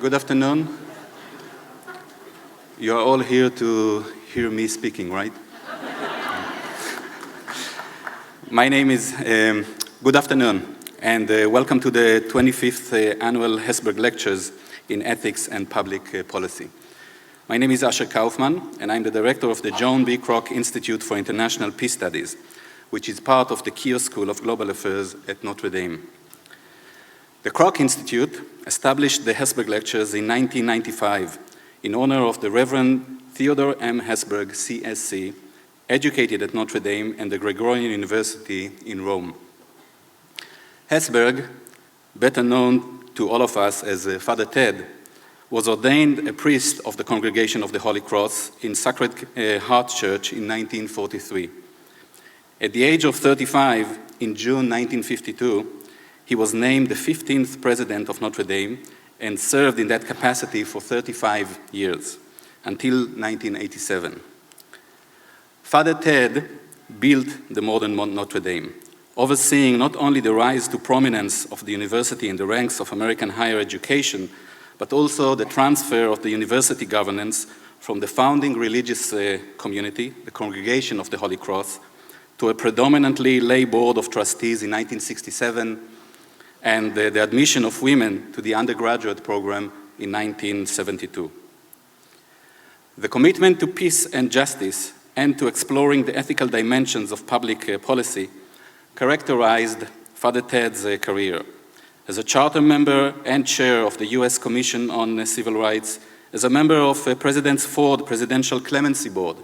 Good afternoon. You are all here to hear me speaking, right? My name is, good afternoon, and welcome to the 25th Annual Hesburgh Lectures in Ethics and Public Policy. My name is Asher Kaufman, and I'm the director of the John B. Kroc Institute for International Peace Studies, which is part of the Keough School of Global Affairs at Notre Dame. The Kroc Institute established the Hesburgh Lectures in 1995 in honor of the Reverend Theodore M. Hesburgh, CSC, educated at Notre Dame and the Gregorian University in Rome. Hesburgh, better known to all of us as Father Ted, was ordained a priest of the Congregation of the Holy Cross in Sacred Heart Church in 1943. At the age of 35, in June 1952, he was named the 15th president of Notre Dame and served in that capacity for 35 years, until 1987. Father Ted built the modern Notre Dame, overseeing not only the rise to prominence of the university in the ranks of American higher education, but also the transfer of the university governance from the founding religious community, the Congregation of the Holy Cross, to a predominantly lay board of trustees in 1967, and the admission of women to the undergraduate program in 1972. The commitment to peace and justice and to exploring the ethical dimensions of public policy characterized Father Ted's career. As a charter member and chair of the US Commission on Civil Rights, as a member of President Ford Presidential Clemency Board,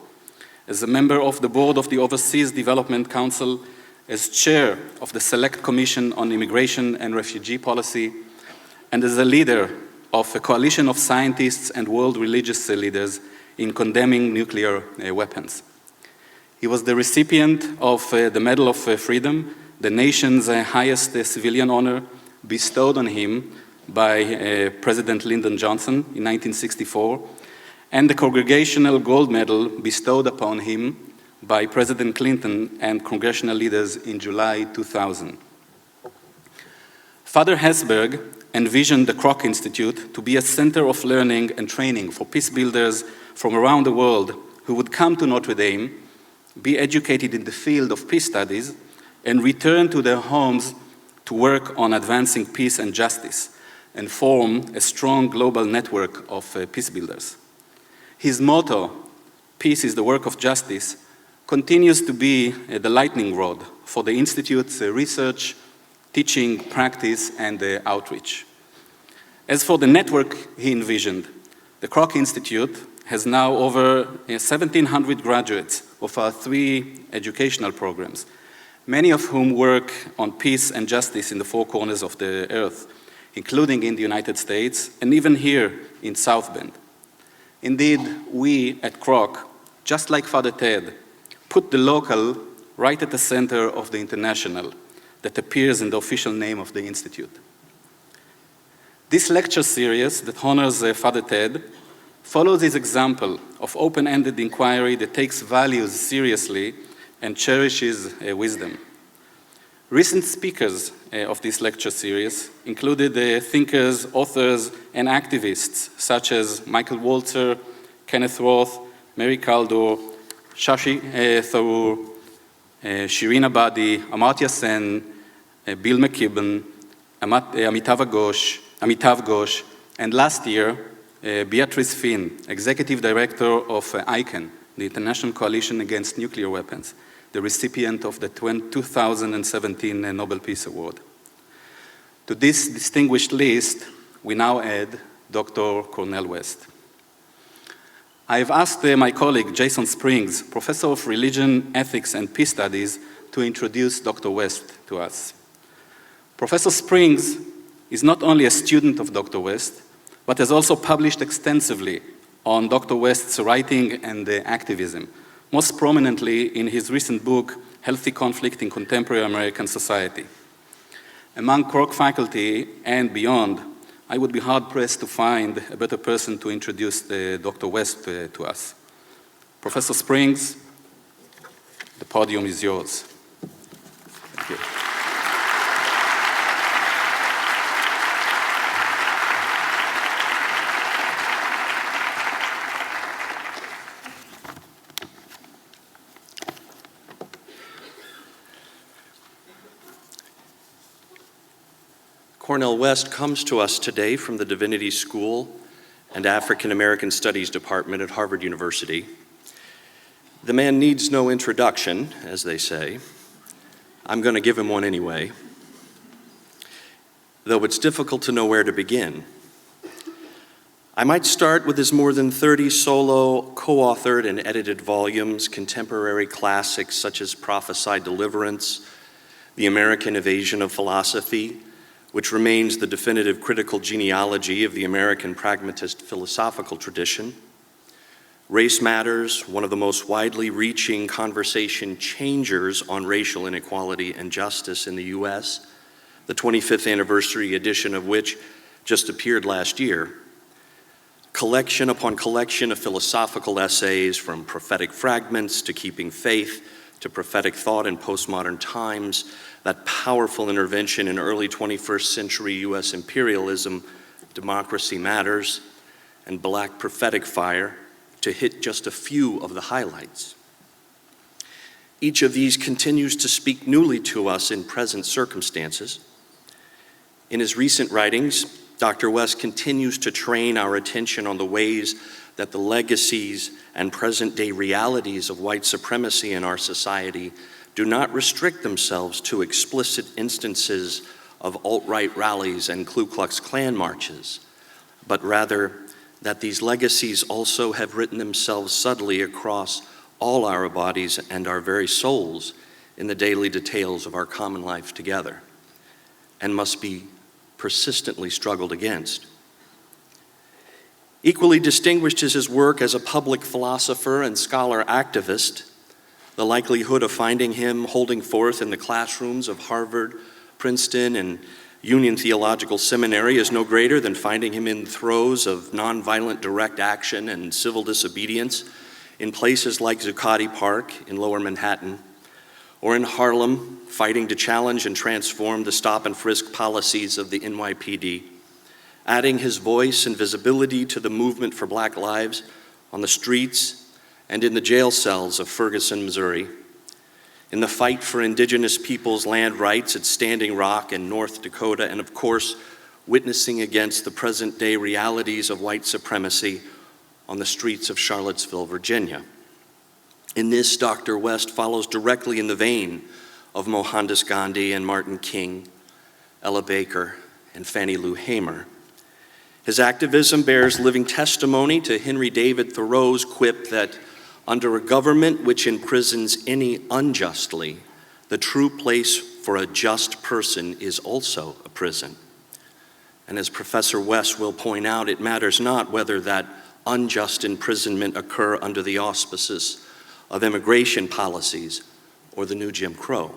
as a member of the board of the Overseas Development Council, as chair of the Select Commission on Immigration and Refugee Policy, and as a leader of a coalition of scientists and world religious leaders in condemning nuclear weapons. He was the recipient of the Medal of Freedom, the nation's highest civilian honor, bestowed on him by President Lyndon Johnson in 1964, and the Congregational Gold Medal bestowed upon him by President Clinton and congressional leaders in July 2000. Father Hesburgh envisioned the Kroc Institute to be a center of learning and training for peace builders from around the world who would come to Notre Dame, be educated in the field of peace studies, and return to their homes to work on advancing peace and justice and form a strong global network of peace builders. His motto, "Peace is the work of justice," continues to be the lightning rod for the Institute's research, teaching, practice, and outreach. As for the network he envisioned, the Kroc Institute has now over 1,700 graduates of our 3 educational programs, many of whom work on peace and justice in the 4 corners of the earth, including in the United States and even here in South Bend. Indeed, we at Kroc, just like Father Ted, put the local right at the center of the international that appears in the official name of the Institute. This lecture series that honors Father Ted follows his example of open-ended inquiry that takes values seriously and cherishes wisdom. Recent speakers of this lecture series included thinkers, authors, and activists such as Michael Walzer, Kenneth Roth, Mary Kaldor, Shashi Tharoor, Shirin Abadi, Amartya Sen, Bill McKibben, Amitav Ghosh, and last year, Beatrice Finn, Executive Director of ICAN, the International Coalition Against Nuclear Weapons, the recipient of the 2017 Nobel Peace Award. To this distinguished list, we now add Dr. Cornel West. I've asked my colleague, Jason Springs, Professor of Religion, Ethics, and Peace Studies, to introduce Dr. West to us. Professor Springs is not only a student of Dr. West, but has also published extensively on Dr. West's writing and activism, most prominently in his recent book, Healthy Conflict in Contemporary American Society. Among Kroc faculty and beyond, I would be hard-pressed to find a better person to introduce Dr. West to us. Professor Springs, the podium is yours. Thank you. Cornel West comes to us today from the Divinity School and African American Studies Department at Harvard University. The man needs no introduction, as they say. I'm going to give him one anyway, though it's difficult to know where to begin. I might start with his more than 30 solo, co-authored and edited volumes, contemporary classics such as Prophesied Deliverance, The American Evasion of Philosophy, which remains the definitive critical genealogy of the American pragmatist philosophical tradition. Race Matters, one of the most widely reaching conversation changers on racial inequality and justice in the US, the 25th anniversary edition of which just appeared last year. Collection upon collection of philosophical essays, from prophetic fragments to keeping faith to prophetic thought in postmodern times, that powerful intervention in early 21st century US imperialism, Democracy Matters, and Black Prophetic Fire, to hit just a few of the highlights. Each of these continues to speak newly to us in present circumstances. In his recent writings, Dr. West continues to train our attention on the ways that the legacies and present-day realities of white supremacy in our society do not restrict themselves to explicit instances of alt-right rallies and Ku Klux Klan marches, but rather that these legacies also have written themselves subtly across all our bodies and our very souls in the daily details of our common life together, and must be persistently struggled against. Equally distinguished is his work as a public philosopher and scholar activist. The likelihood of finding him holding forth in the classrooms of Harvard, Princeton, and Union Theological Seminary is no greater than finding him in the throes of nonviolent direct action and civil disobedience in places like Zuccotti Park in Lower Manhattan, or in Harlem, fighting to challenge and transform the stop and frisk policies of the NYPD, adding his voice and visibility to the movement for Black lives on the streets and in the jail cells of Ferguson, Missouri, in the fight for indigenous peoples' land rights at Standing Rock in North Dakota, and of course, witnessing against the present-day realities of white supremacy on the streets of Charlottesville, Virginia. In this, Dr. West follows directly in the vein of Mohandas Gandhi and Martin King, Ella Baker, and Fannie Lou Hamer. His activism bears living testimony to Henry David Thoreau's quip that under a government which imprisons any unjustly, the true place for a just person is also a prison. And as Professor West will point out, it matters not whether that unjust imprisonment occur under the auspices of immigration policies or the new Jim Crow.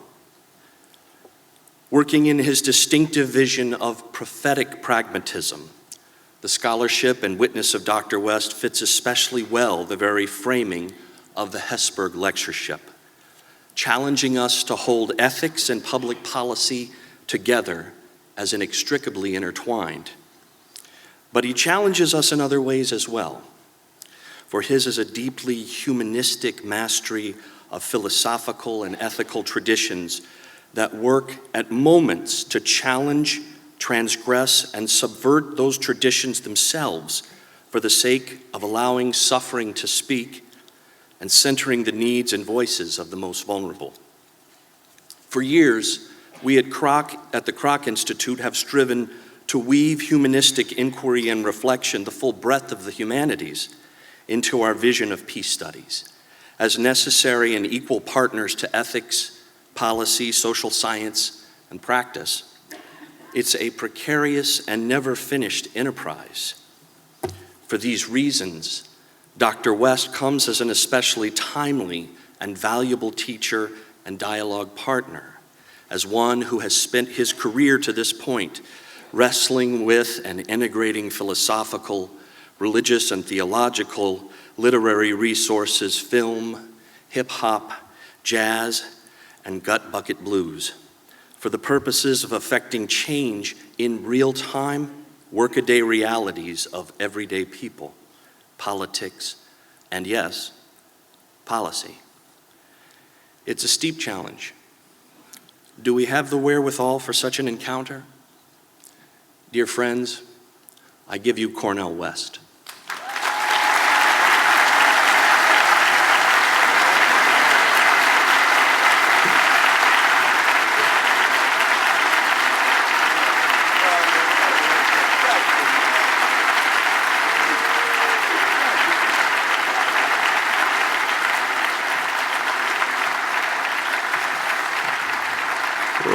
Working in his distinctive vision of prophetic pragmatism, the scholarship and witness of Dr. West fits especially well the very framing of the Hesburgh Lectureship, challenging us to hold ethics and public policy together as inextricably intertwined. But he challenges us in other ways as well, for his is a deeply humanistic mastery of philosophical and ethical traditions that work at moments to challenge, transgress, and subvert those traditions themselves for the sake of allowing suffering to speak and centering the needs and voices of the most vulnerable. For years, we at the Kroc Institute have striven to weave humanistic inquiry and reflection, the full breadth of the humanities, into our vision of peace studies, as necessary and equal partners to ethics, policy, social science, and practice. It's a precarious and never finished enterprise. For these reasons, Dr. West comes as an especially timely and valuable teacher and dialogue partner, as one who has spent his career to this point wrestling with and integrating philosophical, religious, and theological literary resources, film, hip-hop, jazz, and gut bucket blues, for the purposes of effecting change in real-time, workaday realities of everyday people, politics, and yes, policy. It's a steep challenge. Do we have the wherewithal for such an encounter? Dear friends, I give you Cornel West.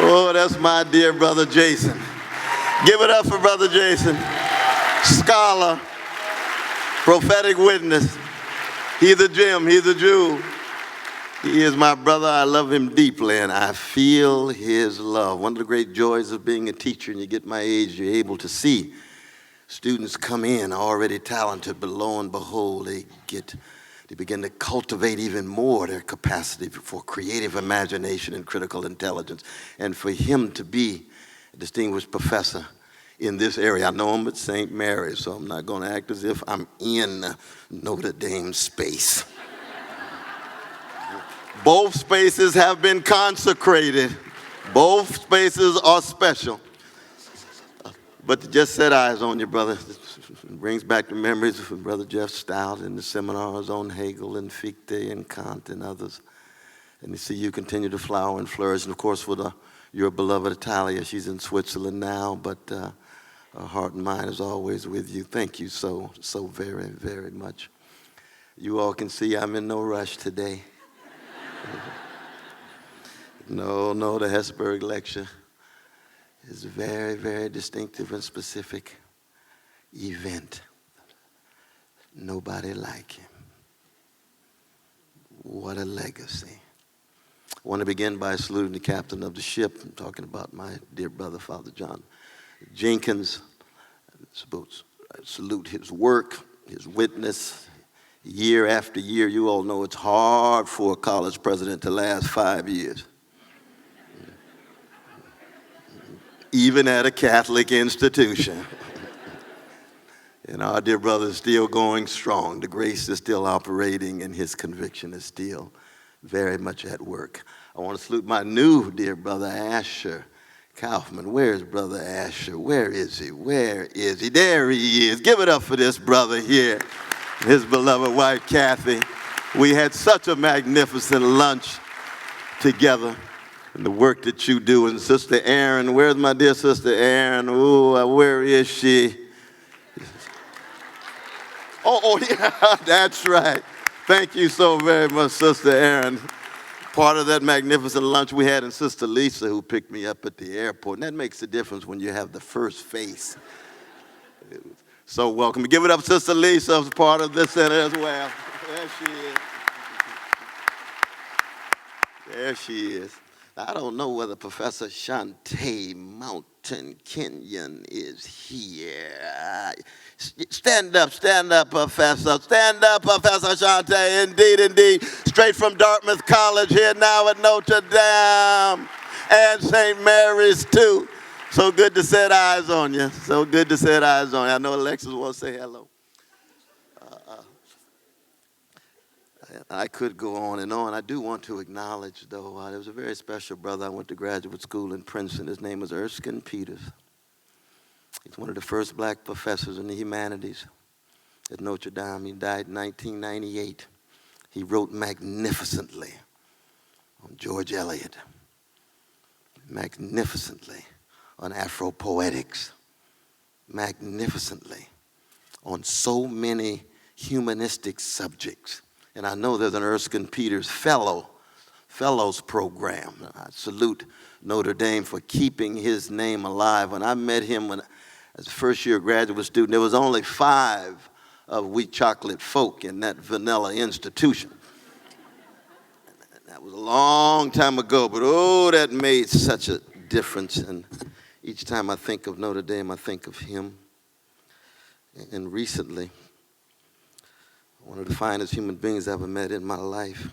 Oh, that's my dear brother Jason. Give it up for brother Jason. Scholar, prophetic witness. He's a gem, he's a jewel. He is my brother. I love him deeply, and I feel his love. One of the great joys of being a teacher, and you get my age, you're able to see students come in already talented, but lo and behold, they begin to cultivate even more their capacity for creative imagination and critical intelligence. And for him to be a distinguished professor in this area, I know him at St. Mary's, so I'm not going to act as if I'm in Notre Dame space. Both spaces have been consecrated. Both spaces are special. But to just set eyes on you, brother, it brings back the memories of Brother Jeff Stout and the seminars on Hegel and Fichte and Kant and others. And to see you continue to flower and flourish. And of course, with your beloved Italia, she's in Switzerland now, but her heart and mind is always with you. Thank you so very, very much. You all can see I'm in no rush today. No, the Hesburgh Lecture is a very, very distinctive and specific event. Nobody like him. What a legacy. I want to begin by saluting the captain of the ship. I'm talking about my dear brother, Father John Jenkins. I salute his work, his witness. Year after year, you all know it's hard for a college president to last 5 years. Even at a Catholic institution. And our dear brother is still going strong. The grace is still operating, and his conviction is still very much at work. I want to salute my new dear brother, Asher Kaufman. Where is brother Asher? Where is he? Where is he? There he is. Give it up for this brother here, his beloved wife, Kathy. We had such a magnificent lunch together. And the work that you do, and Sister Erin, where's my dear Sister Erin? Ooh, where is she? Oh, yeah, that's right. Thank you so very much, Sister Erin. Part of that magnificent lunch we had, and Sister Lisa, who picked me up at the airport. And that makes a difference when you have the first face. So welcome. Give it up, Sister Lisa, who's part of this center as well. There she is. There she is. I don't know whether Professor Shantae Mountain Kenyon is here. Stand up, Professor. Stand up, Professor Shantae. Indeed. Straight from Dartmouth College here now at Notre Dame and St. Mary's too. So good to set eyes on you. So good to set eyes on you. I know Alexis wants to say hello. I could go on and on. I do want to acknowledge, though, there was a very special brother. I went to graduate school in Princeton. His name was Erskine Peters. He's one of the first black professors in the humanities at Notre Dame. He died in 1998. He wrote magnificently on George Eliot, magnificently on Afropoetics, magnificently on so many humanistic subjects. And I know there's an Erskine Peters Fellows program. I salute Notre Dame for keeping his name alive. When I met him as a first-year graduate student, there was only 5 of we chocolate folk in that vanilla institution. That was a long time ago, but oh, that made such a difference. And each time I think of Notre Dame, I think of him. And recently, one of the finest human beings I've ever met in my life.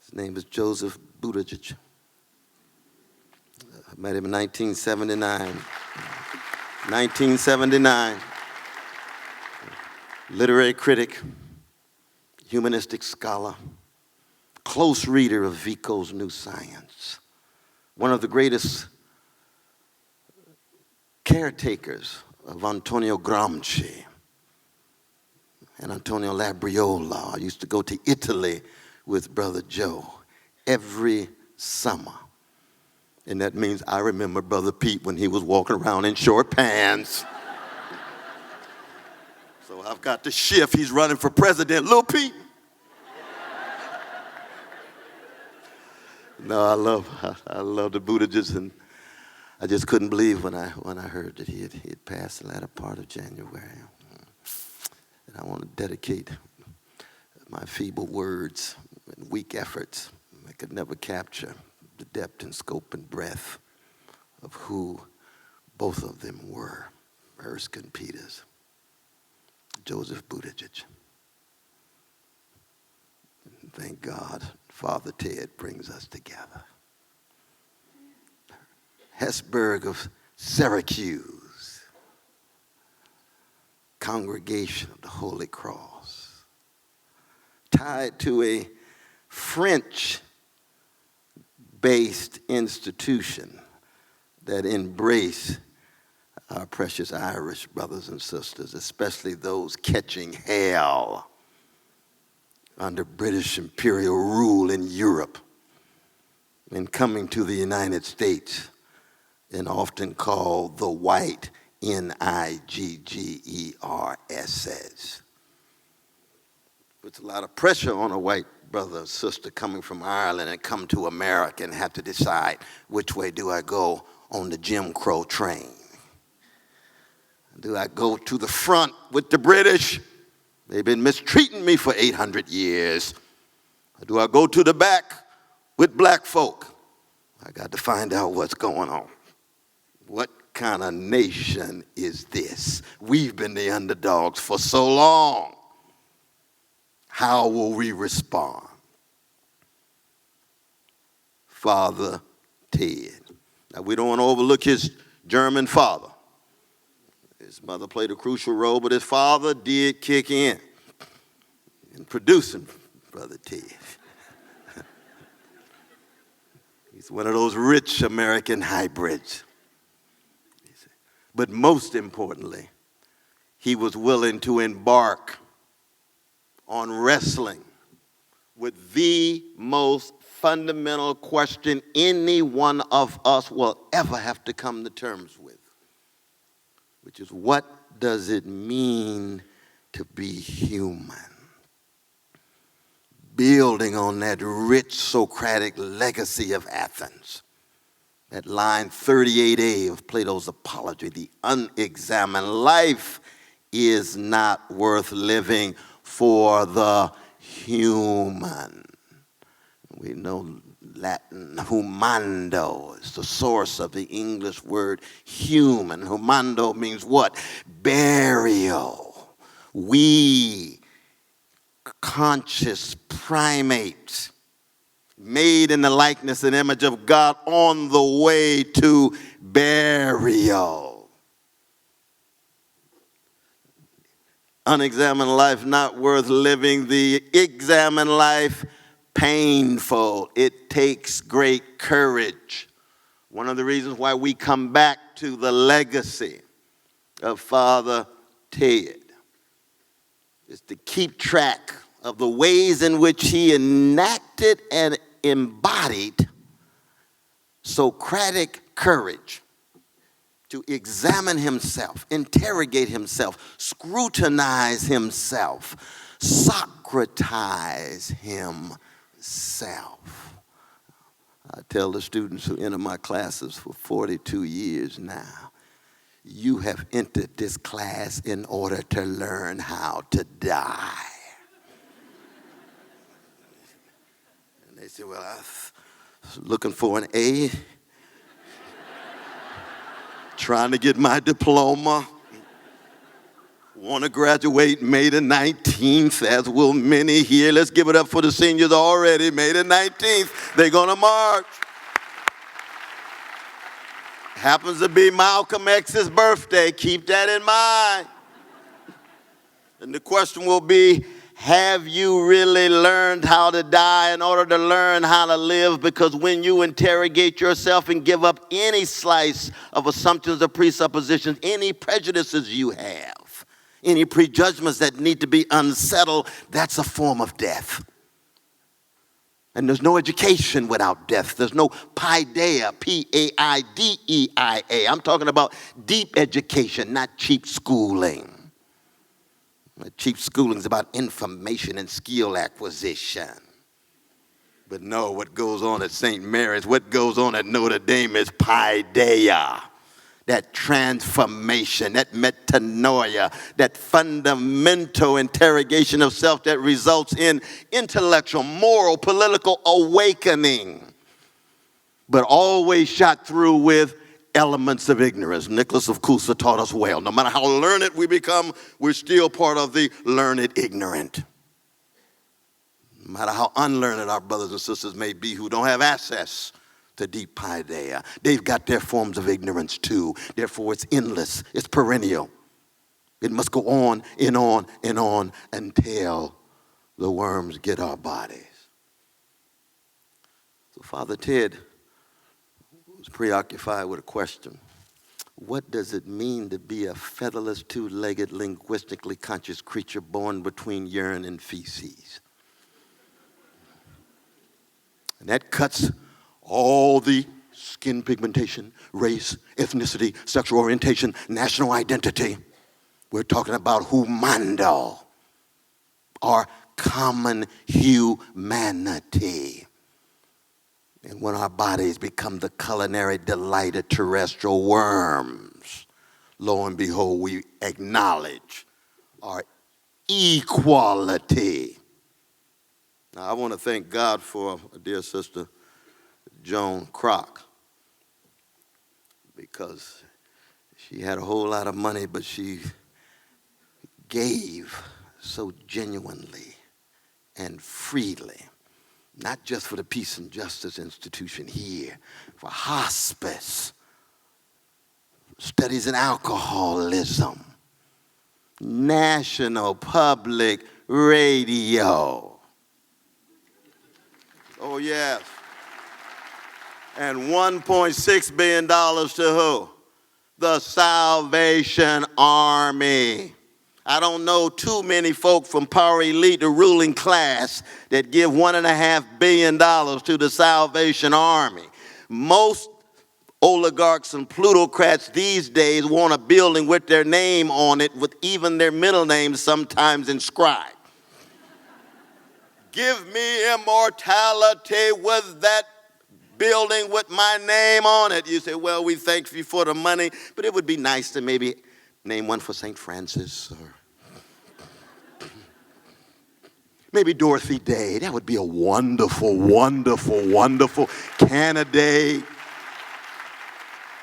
His name is Joseph Buttigieg. I met him in 1979. 1979. Literary critic, humanistic scholar, close reader of Vico's New Science. One of the greatest caretakers of Antonio Gramsci and Antonio Labriola. I used to go to Italy with Brother Joe every summer. And that means I remember Brother Pete when he was walking around in short pants. So I've got to shift. He's running for president. Lil Pete. No, I love the Buttigiegs, and I just couldn't believe when I heard that he had passed the latter part of January. And I want to dedicate my feeble words and weak efforts. I could never capture the depth and scope and breadth of who both of them were, Erskine Peters, Joseph Buttigieg. And thank God, Father Ted brings us together. Hesburgh of Syracuse, Congregation of the Holy Cross, tied to a French-based institution that embrace our precious Irish brothers and sisters, especially those catching hell under British imperial rule in Europe and coming to the United States, and often called the white Niggers. Puts a lot of pressure on a white brother or sister coming from Ireland and come to America and have to decide which way do I go on the Jim Crow train. Do I go to the front with the British? They've been mistreating me for 800 years. Or do I go to the back with black folk? I got to find out what's going on. What kind of nation is this? We've been the underdogs for so long. How will we respond? Father Ted. Now, we don't want to overlook his German father. His mother played a crucial role, but his father did kick in producing Brother Ted. He's one of those rich American hybrids. But most importantly, he was willing to embark on wrestling with the most fundamental question any one of us will ever have to come to terms with, which is, what does it mean to be human? Building on that rich Socratic legacy of Athens, that line 38a of Plato's Apology, the unexamined life is not worth living for the human. We know Latin, humando, is the source of the English word human. Humando means what? Burial. We, conscious primates, made in the likeness and image of God, on the way to burial. Unexamined life not worth living, the examined life painful. It takes great courage. One of the reasons why we come back to the legacy of Father Ted is to keep track of the ways in which he enacted and embodied Socratic courage to examine himself, interrogate himself, scrutinize himself, Socratize himself. I tell the students who enter my classes for 42 years now, you have entered this class in order to learn how to die. And they say, well, I was looking for an A, trying to get my diploma, want to graduate May the 19th, as will many here. Let's give it up for the seniors already. May the 19th, they're going to march. Happens to be Malcolm X's birthday. Keep that in mind. And the question will be, have you really learned how to die in order to learn how to live? Because when you interrogate yourself and give up any slice of assumptions or presuppositions, any prejudices you have, any prejudgments that need to be unsettled, that's a form of death. And there's no education without death. There's no paideia, P-A-I-D-E-I-A. I'm talking about deep education, not cheap schooling. Cheap schooling is about information and skill acquisition. But no, what goes on at St. Mary's, what goes on at Notre Dame is paideia. That transformation, that metanoia, that fundamental interrogation of self that results in intellectual, moral, political awakening, but always shot through with elements of ignorance. Nicholas of Cusa taught us well. No matter how learned we become, we're still part of the learned ignorant. No matter how unlearned our brothers and sisters may be who don't have access to deep paideia, they've got their forms of ignorance too. Therefore, it's endless. It's perennial. It must go on and on and on until the worms get our bodies. So Father Ted was preoccupied with a question. What does it mean to be a featherless, two-legged, linguistically conscious creature born between urine and feces? And that cuts all the skin pigmentation, race, ethnicity, sexual orientation, national identity. We're talking about humando, our common humanity. And when our bodies become the culinary delight of terrestrial worms, lo and behold, we acknowledge our equality. Now, I want to thank God for a dear sister, Joan Kroc, because she had a whole lot of money, but she gave so genuinely and freely, not just for the Peace and Justice Institution here, for hospice, studies in alcoholism, National Public Radio. Oh, yes. And $1.6 billion to who? The Salvation Army. I don't know too many folk from power elite, the ruling class, that give $1.5 billion to the Salvation Army. Most oligarchs and plutocrats these days want a building with their name on it, with even their middle names sometimes inscribed. Give me immortality with that building with my name on it. You say, well, we thank you for the money, but it would be nice to maybe name one for St. Francis or maybe Dorothy Day. That would be a wonderful, wonderful, wonderful candidate.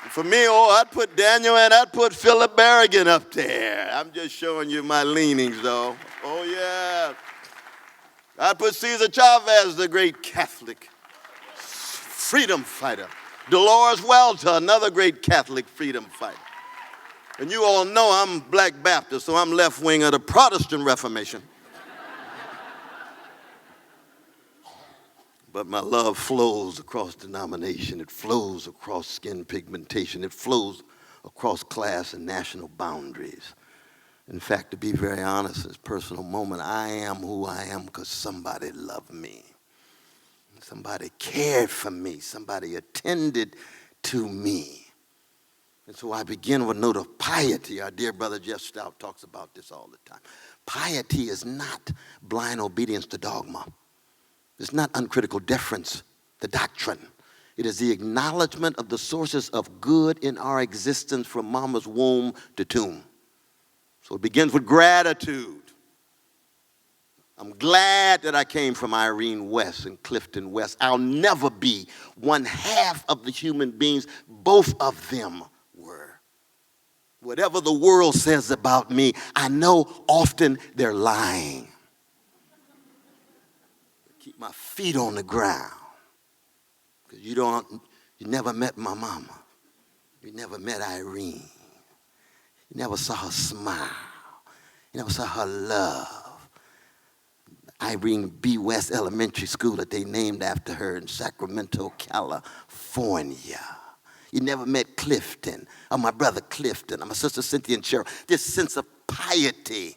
For me, I'd put Daniel and I'd put Philip Berrigan up there. I'm just showing you my leanings, though. Oh, yeah. I'd put Cesar Chavez, the great Catholic freedom fighter. Dolores Welter, another great Catholic freedom fighter. And you all know I'm Black Baptist, so I'm left wing of the Protestant Reformation. But my love flows across denomination. It flows across skin pigmentation. It flows across class and national boundaries. In fact, to be very honest, this personal moment, I am who I am because somebody loved me. Somebody cared for me. Somebody attended to me. And so I begin with a note of piety. Our dear brother Jeff Stout talks about this all the time. Piety is not blind obedience to dogma. It's not uncritical deference to doctrine. It is the acknowledgement of the sources of good in our existence from mama's womb to tomb. So it begins with gratitude. I'm glad that I came from Irene West and Clifton West. I'll never be one half of the human beings both of them were. Whatever the world says about me, I know often they're lying. Keep my feet on the ground. Because you never met my mama. You never met Irene. You never saw her smile. You never saw her love. Irene B. West Elementary School that they named after her in Sacramento, California. You never met Clifton, or my brother Clifton, or my sister Cynthia and Cheryl. This sense of piety.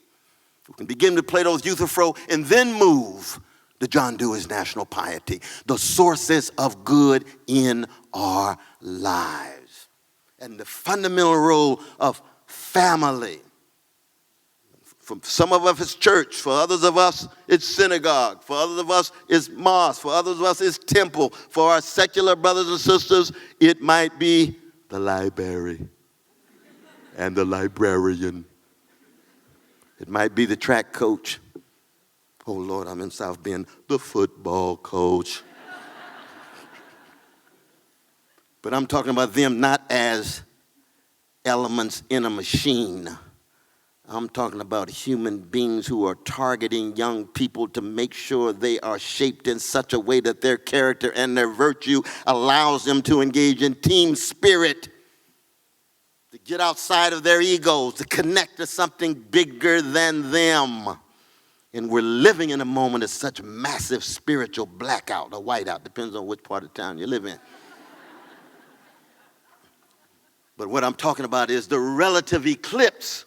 We can begin to play those Euthyphro and then move to John Dewey's national piety, the sources of good in our lives. And the fundamental role of family. For some of us, it's church. For others of us, it's synagogue. For others of us, it's mosque. For others of us, it's temple. For our secular brothers and sisters, it might be the library and the librarian. It might be the track coach. Oh, Lord, I'm in South Bend. The football coach. But I'm talking about them not as elements in a machine. I'm talking about human beings who are targeting young people to make sure they are shaped in such a way that their character and their virtue allows them to engage in team spirit, to get outside of their egos, to connect to something bigger than them. And we're living in a moment of such massive spiritual blackout or whiteout, depends on which part of town you live in. But what I'm talking about is the relative eclipse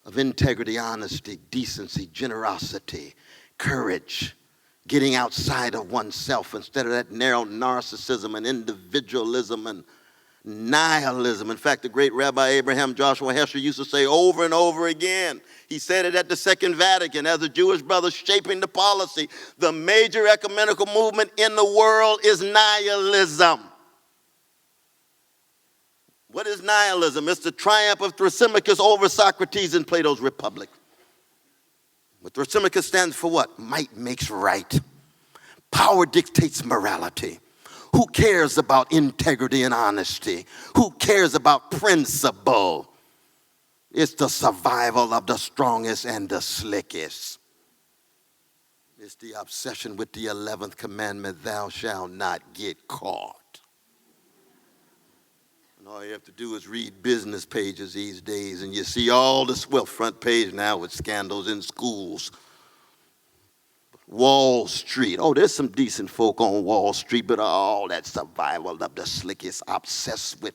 of integrity, honesty, decency, generosity, courage, getting outside of oneself instead of that narrow narcissism and individualism and nihilism. In fact, the great Rabbi Abraham Joshua Heschel used to say over and over again, he said it at the Second Vatican as a Jewish brother shaping the policy, the major ecumenical movement in the world is nihilism. What is nihilism? It's the triumph of Thrasymachus over Socrates in Plato's Republic. But Thrasymachus stands for what? Might makes right. Power dictates morality. Who cares about integrity and honesty? Who cares about principle? It's the survival of the strongest and the slickest. It's the obsession with the 11th commandment, thou shalt not get caught. And all you have to do is read business pages these days, and you see all this, well, front page now with scandals in schools. Wall Street. Oh, there's some decent folk on Wall Street, but all that survival of the slickest, obsessed with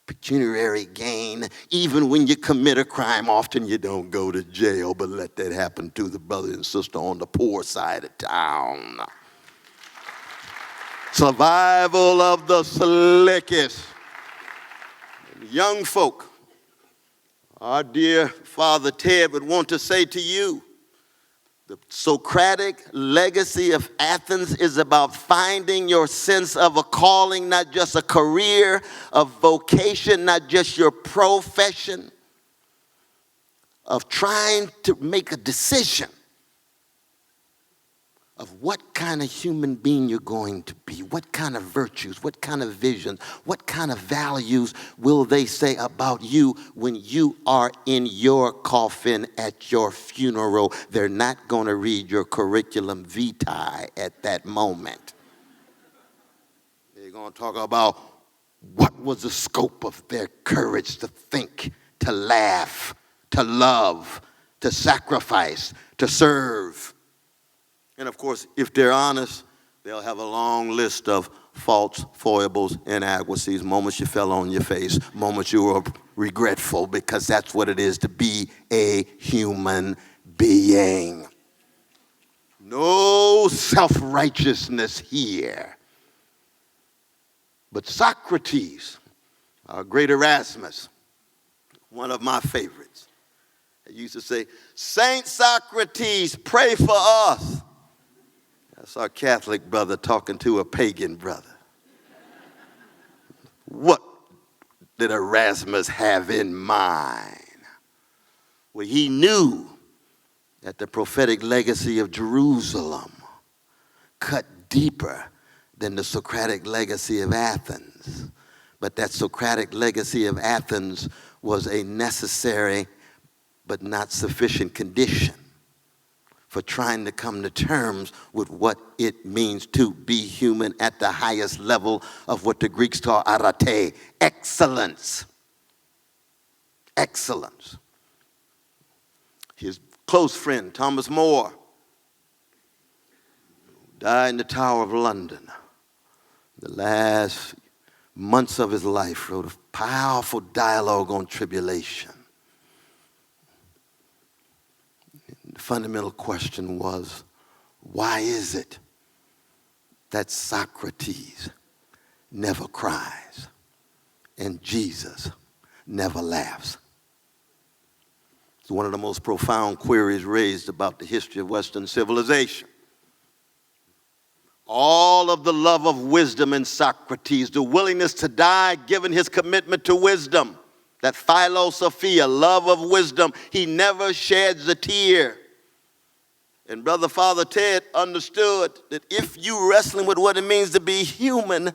pecuniary gain. Even when you commit a crime, often you don't go to jail, but let that happen to the brother and sister on the poor side of town. Survival of the slickest. Young folk, our dear Father Ted would want to say to you, the Socratic legacy of Athens is about finding your sense of a calling, not just a career, a vocation, not just your profession, of trying to make a decision of what kind of human being you're going to be, what kind of virtues, what kind of visions, what kind of values will they say about you when you are in your coffin at your funeral. They're not going to read your curriculum vitae at that moment. They're going to talk about what was the scope of their courage to think, to laugh, to love, to sacrifice, to serve. And of course, if they're honest, they'll have a long list of faults, foibles, inadequacies, moments you fell on your face, moments you were regretful, because that's what it is to be a human being. No self-righteousness here. But Socrates, our great Erasmus, one of my favorites, he used to say, Saint Socrates, pray for us. That's our Catholic brother talking to a pagan brother. What did Erasmus have in mind? Well, he knew that the prophetic legacy of Jerusalem cut deeper than the Socratic legacy of Athens. But that Socratic legacy of Athens was a necessary but not sufficient condition for trying to come to terms with what it means to be human at the highest level of what the Greeks call arete, excellence. Excellence. His close friend, Thomas More, died in the Tower of London. The last months of his life wrote a powerful dialogue on tribulation. The fundamental question was, why is it that Socrates never cries and Jesus never laughs? It's one of the most profound queries raised about the history of Western civilization. All of the love of wisdom in Socrates, the willingness to die given his commitment to wisdom, that philosophia, love of wisdom, he never sheds a tear. And Brother Father Ted understood that if you're wrestling with what it means to be human,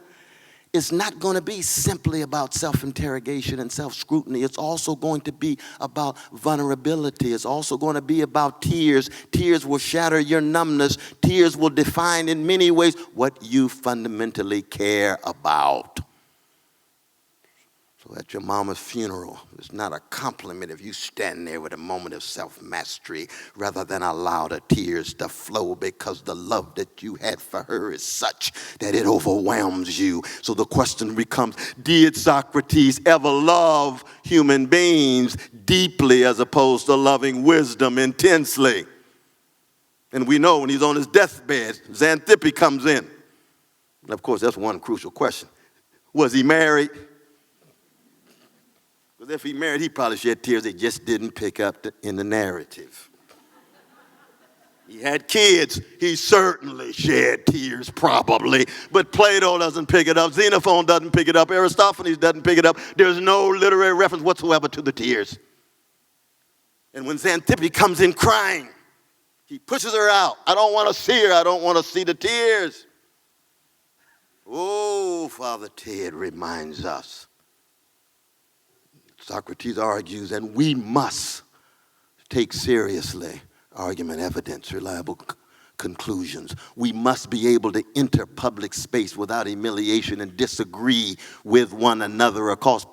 it's not going to be simply about self-interrogation and self-scrutiny. It's also going to be about vulnerability. It's also going to be about tears. Tears will shatter your numbness. Tears will define in many ways what you fundamentally care about. So at your mama's funeral, it's not a compliment if you stand there with a moment of self-mastery rather than allow the tears to flow, because the love that you had for her is such that it overwhelms you. So the question becomes, did Socrates ever love human beings deeply as opposed to loving wisdom intensely? And we know when he's on his deathbed, Xanthippe comes in. And of course, that's one crucial question. Was he married? Because if he married, he probably shed tears. They just didn't pick up in the narrative. He had kids. He certainly shed tears, probably. But Plato doesn't pick it up. Xenophon doesn't pick it up. Aristophanes doesn't pick it up. There's no literary reference whatsoever to the tears. And when Xanthippe comes in crying, he pushes her out. I don't want to see her. I don't want to see the tears. Oh, Father Ted reminds us. Socrates argues, and we must take seriously argument, evidence, reliable conclusions. We must be able to enter public space without humiliation and disagree with one another across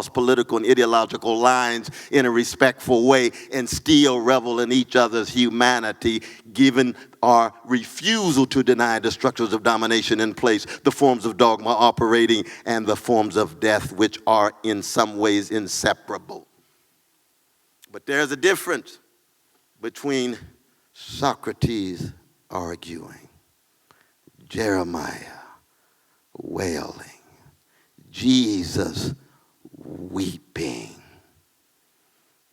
political and ideological lines in a respectful way, and still revel in each other's humanity, given our refusal to deny the structures of domination in place, the forms of dogma operating, and the forms of death, which are in some ways inseparable. But there's a difference between Socrates arguing, Jeremiah wailing, Jesus weeping.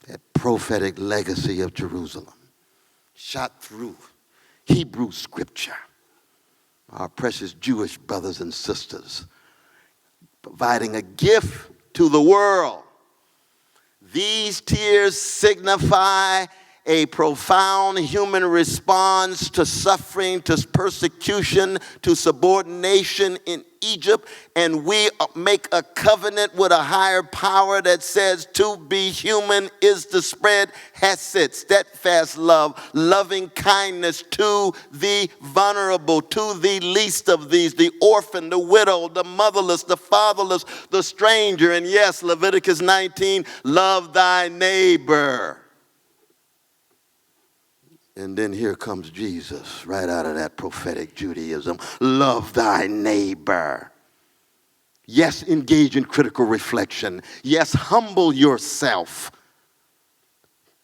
That prophetic legacy of Jerusalem shot through Hebrew scripture. Our precious Jewish brothers and sisters providing a gift to the world. These tears signify a profound human response to suffering, to persecution, to subordination in Egypt, and we make a covenant with a higher power that says to be human is to spread hesed, steadfast love, loving kindness to the vulnerable, to the least of these, the orphan, the widow, the motherless, the fatherless, the stranger, and yes, Leviticus 19, love thy neighbor. And then here comes Jesus, right out of that prophetic Judaism. Love thy neighbor. Yes, engage in critical reflection. Yes, humble yourself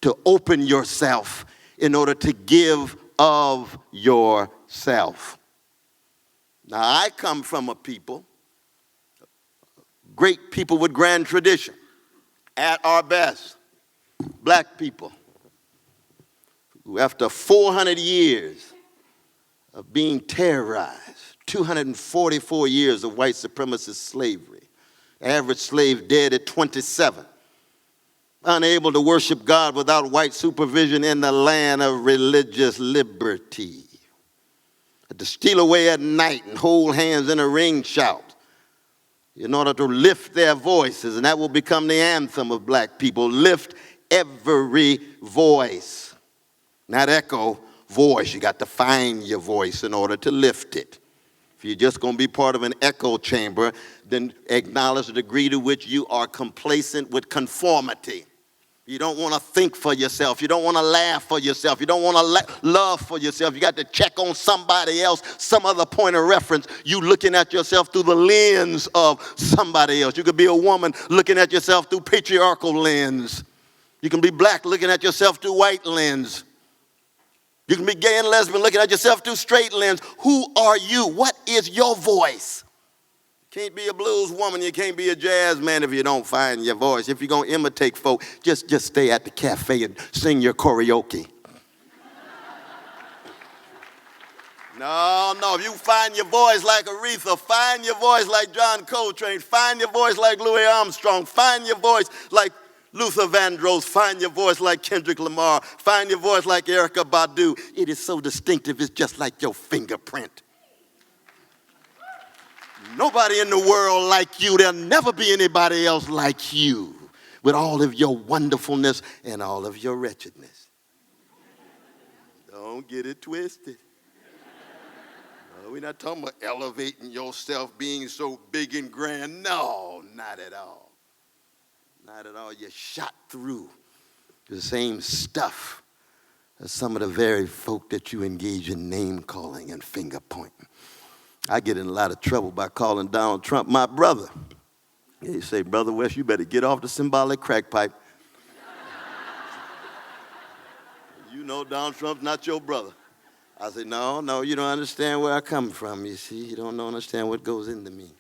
to open yourself in order to give of yourself. Now, I come from a people, great people with grand tradition, at our best, black people, who after 400 years of being terrorized, 244 years of white supremacist slavery, average slave dead at 27, unable to worship God without white supervision in the land of religious liberty, had to steal away at night and hold hands in a ring shout in order to lift their voices, and that will become the anthem of black people. Lift every voice. Not echo, voice. You got to find your voice in order to lift it. If you're just going to be part of an echo chamber, then acknowledge the degree to which you are complacent with conformity. You don't want to think for yourself. You don't want to laugh for yourself. You don't want to love for yourself. You got to check on somebody else, some other point of reference. You looking at yourself through the lens of somebody else. You could be a woman looking at yourself through patriarchal lens. You can be black looking at yourself through white lens. You can be gay and lesbian looking at yourself through straight lens. Who are you? What is your voice? You can't be a blues woman. You can't be a jazz man if you don't find your voice. If you're going to imitate folk, just stay at the cafe and sing your karaoke. No, if you find your voice like Aretha, find your voice like John Coltrane, find your voice like Louis Armstrong, find your voice like Luther Vandross, find your voice like Kendrick Lamar, find your voice like Erykah Badu. It is so distinctive, it's just like your fingerprint. Nobody in the world like you. There'll never be anybody else like you with all of your wonderfulness and all of your wretchedness. Don't get it twisted. No, we're not talking about elevating yourself, being so big and grand. No, not at all. Not at all. You're shot through the same stuff as some of the very folk that you engage in name calling and finger pointing. I get in a lot of trouble by calling Donald Trump my brother. They say, Brother West, you better get off the symbolic crack pipe. You know Donald Trump's not your brother. I say, no, you don't understand where I come from, you see. You don't understand what goes into me.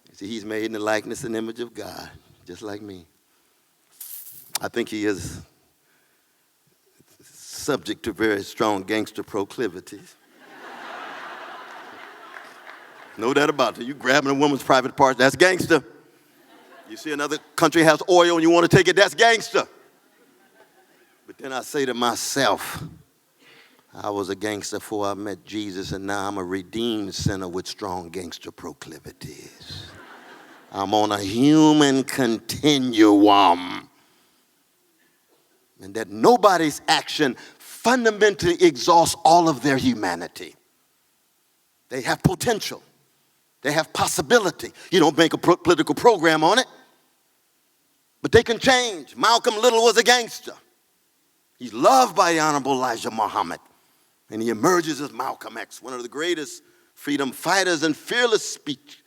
You see, he's made in the likeness and image of God, just like me. I think he is subject to very strong gangster proclivities. No doubt about it. You grabbing a woman's private parts, that's gangster. You see another country has oil and you want to take it, that's gangster. But then I say to myself, I was a gangster before I met Jesus, and now I'm a redeemed sinner with strong gangster proclivities. I'm on a human continuum. And that nobody's action fundamentally exhausts all of their humanity. They have potential. They have possibility. You don't make a political program on it, but they can change. Malcolm Little was a gangster. He's loved by the Honorable Elijah Muhammad, and he emerges as Malcolm X, one of the greatest freedom fighters and fearless speech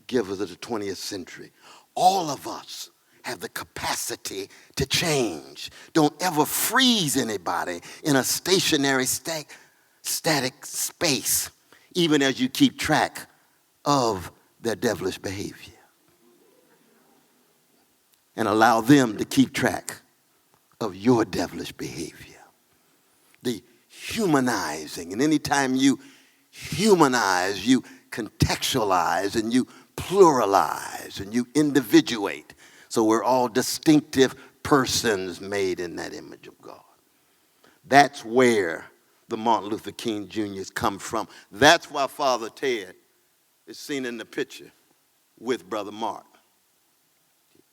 givers of the 20th century. All of us have the capacity to change. Don't ever freeze anybody in a stationary, static space, even as you keep track of their devilish behavior. And allow them to keep track of your devilish behavior. The humanizing, and anytime you humanize, you contextualize and you pluralize and you individuate. So we're all distinctive persons made in that image of God. That's where the Martin Luther King Jr.'s come from. That's why Father Ted is seen in the picture with Brother Mark.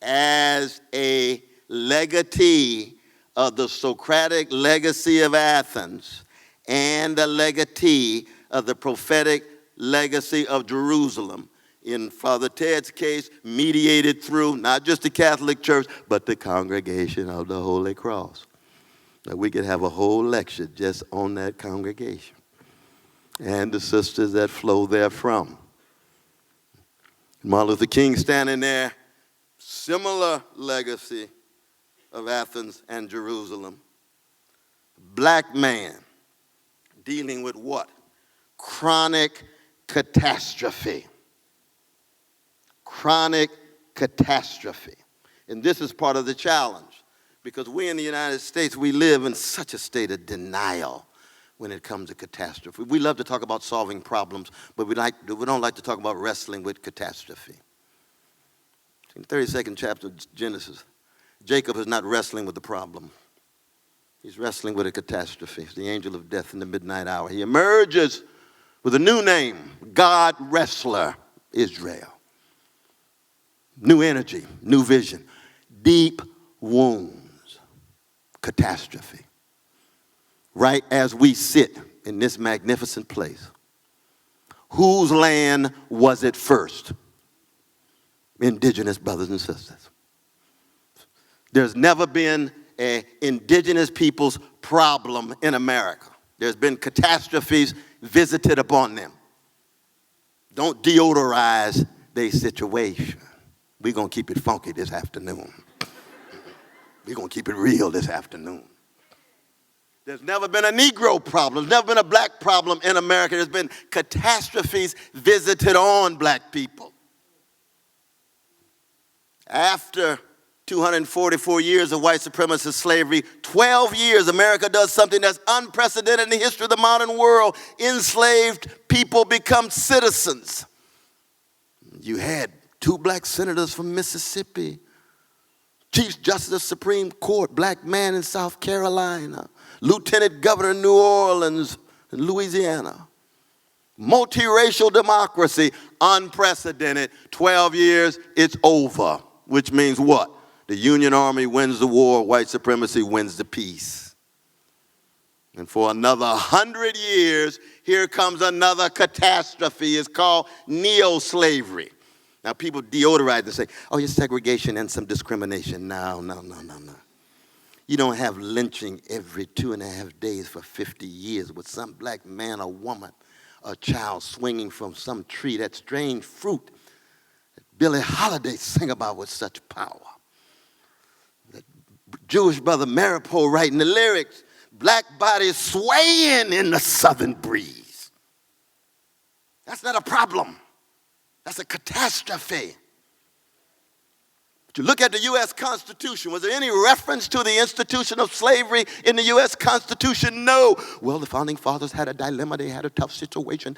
As a legatee of the Socratic legacy of Athens and a legatee of the prophetic legacy of Jerusalem. In Father Ted's case, mediated through not just the Catholic Church, but the congregation of the Holy Cross. That we could have a whole lecture just on that congregation and the sisters that flow therefrom. Martin Luther King standing there, similar legacy of Athens and Jerusalem. Black man dealing with what? Chronic catastrophe. Chronic catastrophe. And this is part of the challenge, because we in the United States, we live in such a state of denial when it comes to catastrophe. We love to talk about solving problems, but we don't like to talk about wrestling with catastrophe. In the 32nd chapter of Genesis, Jacob is not wrestling with the problem. He's wrestling with a catastrophe. It's the angel of death in the midnight hour. He emerges with a new name, God Wrestler Israel. New energy, new vision, deep wounds, catastrophe. Right as we sit in this magnificent place, whose land was it first? Indigenous brothers and sisters. There's never been an indigenous people's problem in America. There's been catastrophes visited upon them. Don't deodorize their situation. We're going to keep it funky this afternoon. We're going to keep it real this afternoon. There's never been a Negro problem. There's never been a black problem in America. There's been catastrophes visited on black people. After 244 years of white supremacist slavery, 12 years, America does something that's unprecedented in the history of the modern world. Enslaved people become citizens. You had 2 black senators from Mississippi, Chief Justice of the Supreme Court, black man in South Carolina, Lieutenant Governor of New Orleans and Louisiana. Multiracial democracy, unprecedented. 12 years, it's over. Which means what? The Union Army wins the war, white supremacy wins the peace. And for another 100 years, here comes another catastrophe. It's called neo-slavery. Now people deodorize and say, oh, it's segregation and some discrimination. No. You don't have lynching every 2.5 days for 50 years with some black man or woman or child swinging from some tree, that strange fruit that Billie Holiday sang about with such power. That Jewish brother Moreau writing the lyrics, black bodies swaying in the southern breeze. That's not a problem. That's a catastrophe. But you look at the U.S. Constitution. Was there any reference to the institution of slavery in the U.S. Constitution? No. Well, the founding fathers had a dilemma. They had a tough situation.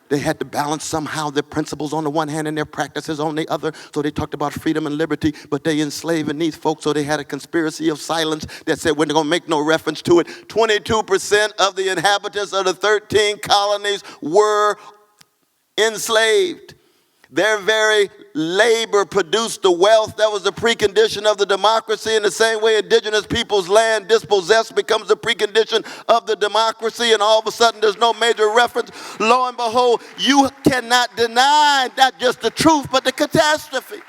They had to balance somehow their principles on the one hand and their practices on the other. So they talked about freedom and liberty, but they enslaving these folks. So they had a conspiracy of silence that said we're going to make no reference to it. 22% of the inhabitants of the 13 colonies were enslaved. Their very labor produced the wealth that was the precondition of the democracy. In the same way indigenous people's land dispossessed becomes the precondition of the democracy, and all of a sudden there's no major reference. Lo and behold, you cannot deny not just the truth, but the catastrophe.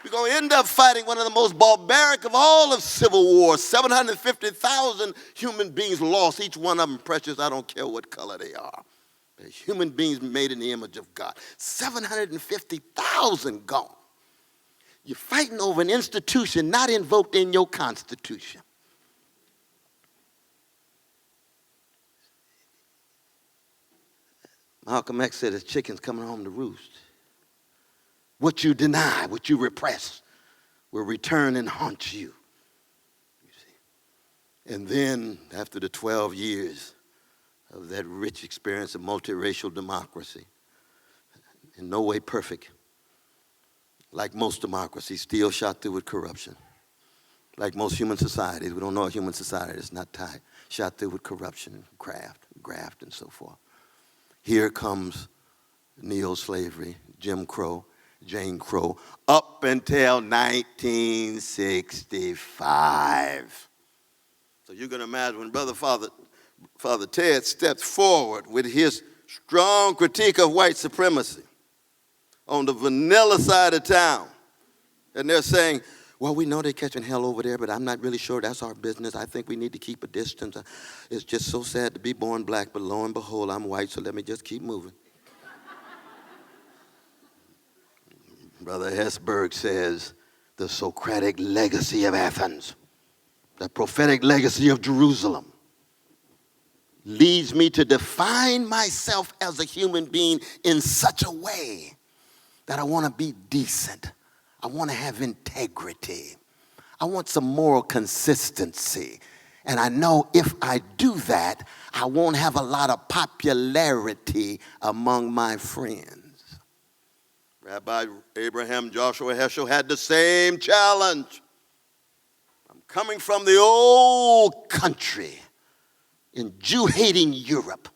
We're going to end up fighting one of the most barbaric of all of civil wars. 750,000 human beings lost, each one of them precious. I don't care what color they are. They're human beings made in the image of God. 750,000 gone. You're fighting over an institution not invoked in your Constitution. Malcolm X said his chicken's coming home to roost. What you deny, what you repress, will return and haunt you. You see. And then, after the 12 years of that rich experience of multiracial democracy, in no way perfect, like most democracies, still shot through with corruption. Like most human societies, we don't know a human society that's not tied, shot through with corruption and graft and so forth. Here comes neo-slavery, Jim Crow, Jane Crow, up until 1965. So you can imagine when Father Ted steps forward with his strong critique of white supremacy on the vanilla side of town. And they're saying, well, we know they're catching hell over there, but I'm not really sure that's our business. I think we need to keep a distance. It's just so sad to be born black, but lo and behold, I'm white, so let me just keep moving. Brother Hesburgh says, the Socratic legacy of Athens, the prophetic legacy of Jerusalem, leads me to define myself as a human being in such a way that I want to be decent. I want to have integrity. I want some moral consistency. And I know if I do that, I won't have a lot of popularity among my friends. Rabbi Abraham Joshua Heschel had the same challenge. I'm coming from the old country in Jew-hating Europe,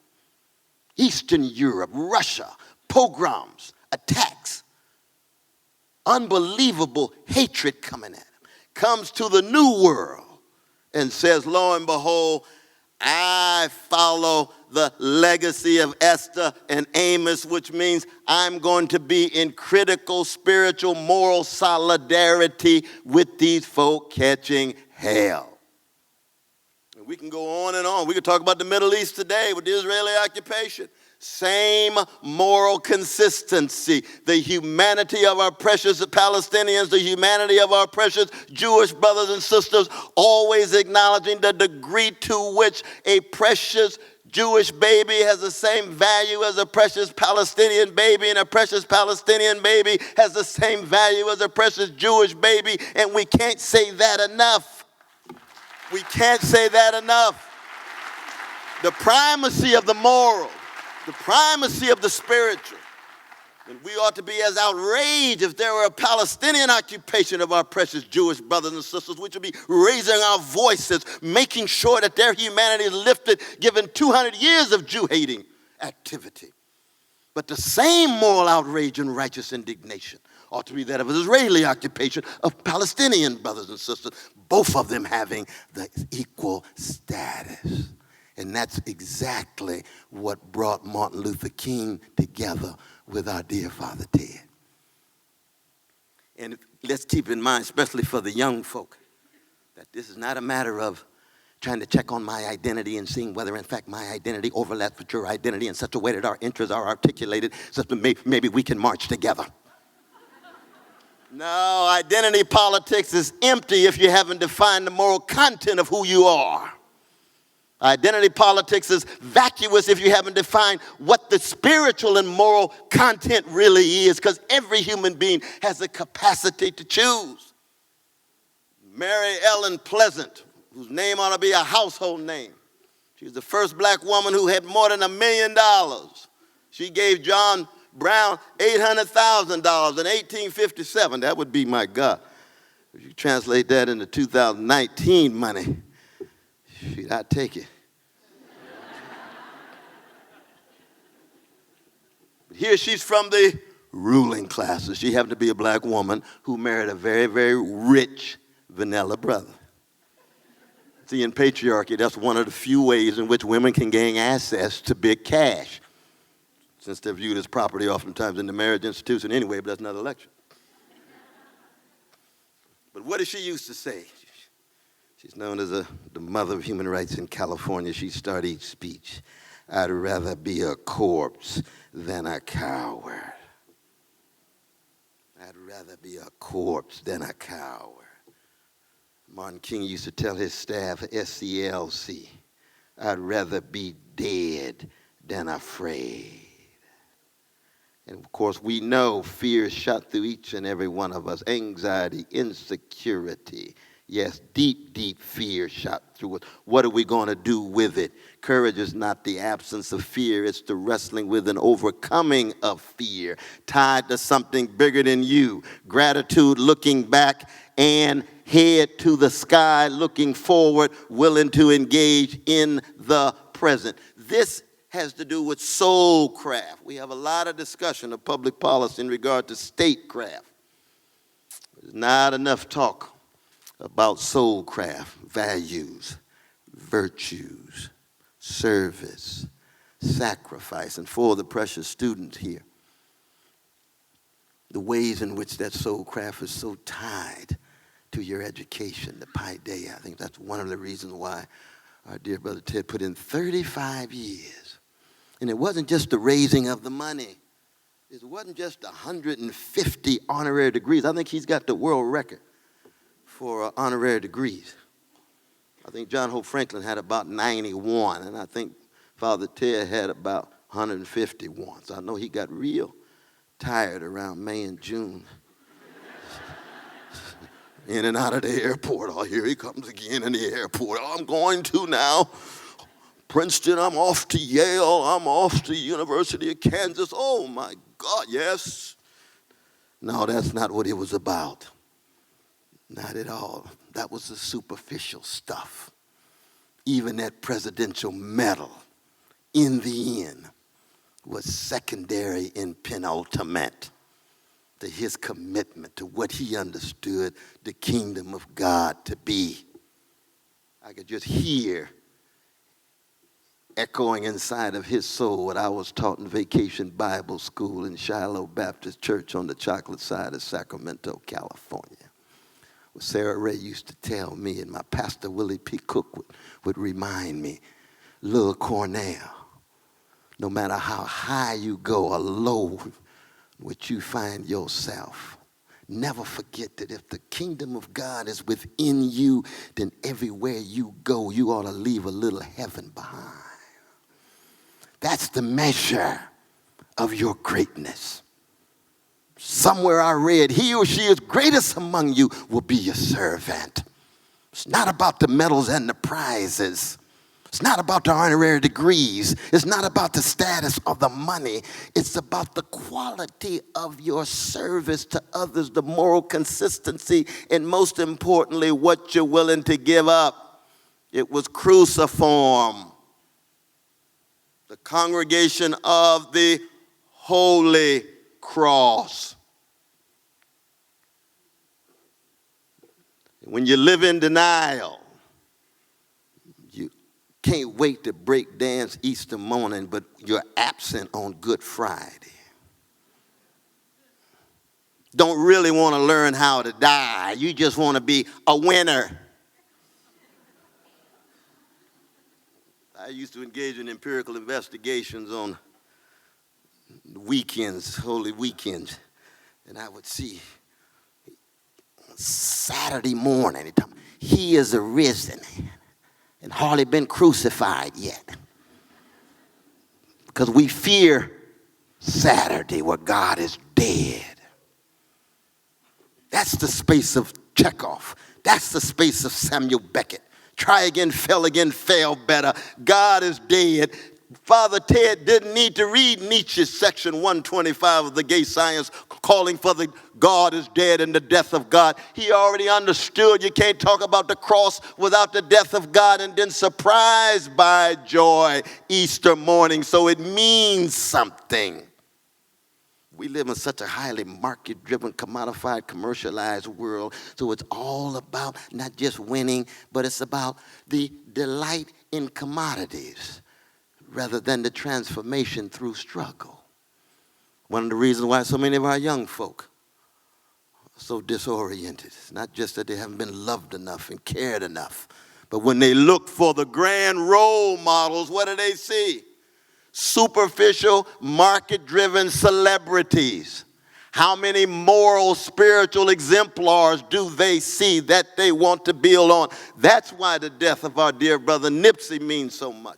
Eastern Europe, Russia, pogroms, attacks, unbelievable hatred coming at him. Comes to the new world and says, lo and behold, I follow the legacy of Esther and Amos, which means I'm going to be in critical spiritual moral solidarity with these folk catching hell. And we can go on and on. We could talk about the Middle East today with the Israeli occupation. Same moral consistency. The humanity of our precious Palestinians, the humanity of our precious Jewish brothers and sisters, always acknowledging the degree to which a precious Jewish baby has the same value as a precious Palestinian baby, and a precious Palestinian baby has the same value as a precious Jewish baby, and we can't say that enough. We can't say that enough. The primacy of the moral, the primacy of the spiritual. And we ought to be as outraged if there were a Palestinian occupation of our precious Jewish brothers and sisters. We should be raising our voices, making sure that their humanity is lifted, given 200 years of Jew-hating activity. But the same moral outrage and righteous indignation ought to be that of an Israeli occupation of Palestinian brothers and sisters, both of them having the equal status. And that's exactly what brought Martin Luther King together with our dear Father Ted. And let's keep in mind, especially for the young folk, that this is not a matter of trying to check on my identity and seeing whether, in fact, my identity overlaps with your identity in such a way that our interests are articulated so that maybe we can march together. No, identity politics is empty if you haven't defined the moral content of who you are. Identity politics is vacuous if you haven't defined what the spiritual and moral content really is, because every human being has the capacity to choose. Mary Ellen Pleasant, whose name ought to be a household name. She's the first black woman who had more than $1 million. She gave John Brown $800,000 in 1857. That would be, my God, if you translate that into 2019 money, I'd take it. But here she's from the ruling classes. She happened to be a black woman who married a very, very rich vanilla brother. See, in patriarchy, that's one of the few ways in which women can gain access to big cash, since they're viewed as property oftentimes in the marriage institution anyway, but that's another lecture. But what did she used to say? She's known as the mother of human rights in California. She started each speech, I'd rather be a corpse than a coward. I'd rather be a corpse than a coward. Martin King used to tell his staff, SCLC, I'd rather be dead than afraid. And of course, we know fear is shot through each and every one of us. Anxiety, insecurity. Yes, deep, deep fear shot through it. What are we going to do with it? Courage is not the absence of fear. It's the wrestling with and overcoming of fear, tied to something bigger than you. Gratitude, looking back, and head to the sky, looking forward, willing to engage in the present. This has to do with soulcraft. We have a lot of discussion of public policy in regard to statecraft. There's not enough talk about soulcraft, values, virtues, service, sacrifice. And for the precious students here, the ways in which that soulcraft is so tied to your education, the piety. I think that's one of the reasons why our dear brother Ted put in 35 years. And it wasn't just the raising of the money. It wasn't just 150 honorary degrees. I think he's got the world record for honorary degrees. I think John Hope Franklin had about 91, and I think Father Ted had about 151. So I know he got real tired around May and June. In and out of the airport. Oh, here he comes again in the airport. Oh, I'm going to now. Princeton, I'm off to Yale. I'm off to University of Kansas. Oh, my God, yes. No, that's not what it was about. Not at all. That was the superficial stuff. Even that presidential medal, in the end, was secondary in penultimate to his commitment to what he understood the kingdom of God to be. I could just hear echoing inside of his soul what I was taught in Vacation Bible School in Shiloh Baptist Church on the chocolate side of Sacramento, California. What Sarah Ray used to tell me, and my pastor Willie P. Cook would remind me, little Cornel, no matter how high you go or low which you find yourself, never forget that if the kingdom of God is within you, then everywhere you go, you ought to leave a little heaven behind. That's the measure of your greatness. Somewhere I read, he or she is greatest among you will be your servant. It's not about the medals and the prizes. It's not about the honorary degrees. It's not about the status or the money. It's about the quality of your service to others, the moral consistency, and most importantly, what you're willing to give up. It was cruciform. The congregation of the Holy Cross. When you live in denial, you can't wait to break dance Easter morning, but you're absent on Good Friday. Don't really want to learn how to die. You just want to be a winner. I used to engage in empirical investigations on weekends, holy weekends, and I would see Saturday morning, he is arisen and hardly been crucified yet. Because we fear Saturday where God is dead. That's the space of Chekhov. That's the space of Samuel Beckett. Try again, fail better. God is dead. Father Ted didn't need to read Nietzsche's section 125 of the Gay Science calling for the God is dead and the death of God. He already understood you can't talk about the cross without the death of God, and then surprised by joy Easter morning. So it means something. We live in such a highly market-driven, commodified, commercialized world. So it's all about not just winning, but it's about the delight in commodities rather than the transformation through struggle. One of the reasons why so many of our young folk are so disoriented, it's not just that they haven't been loved enough and cared enough, but when they look for the grand role models, what do they see? Superficial, market-driven celebrities. How many moral, spiritual exemplars do they see that they want to build on? That's why the death of our dear brother Nipsey means so much.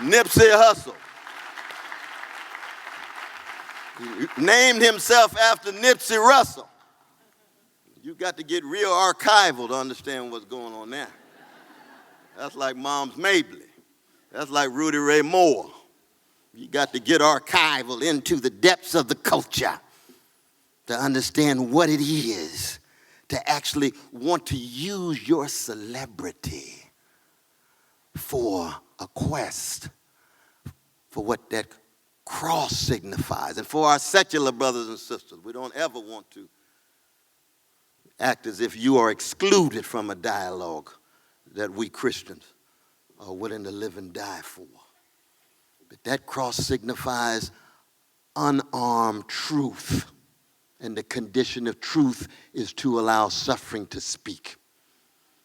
Nipsey Hussle named himself after Nipsey Russell. You got to get real archival to understand what's going on there. That's like Mom's Mabley. That's like Rudy Ray Moore. You got to get archival into the depths of the culture to understand what it is to actually want to use your celebrity for a quest for what that cross signifies. And for our secular brothers and sisters, we don't ever want to act as if you are excluded from a dialogue that we Christians are willing to live and die for. But that cross signifies unarmed truth. And the condition of truth is to allow suffering to speak.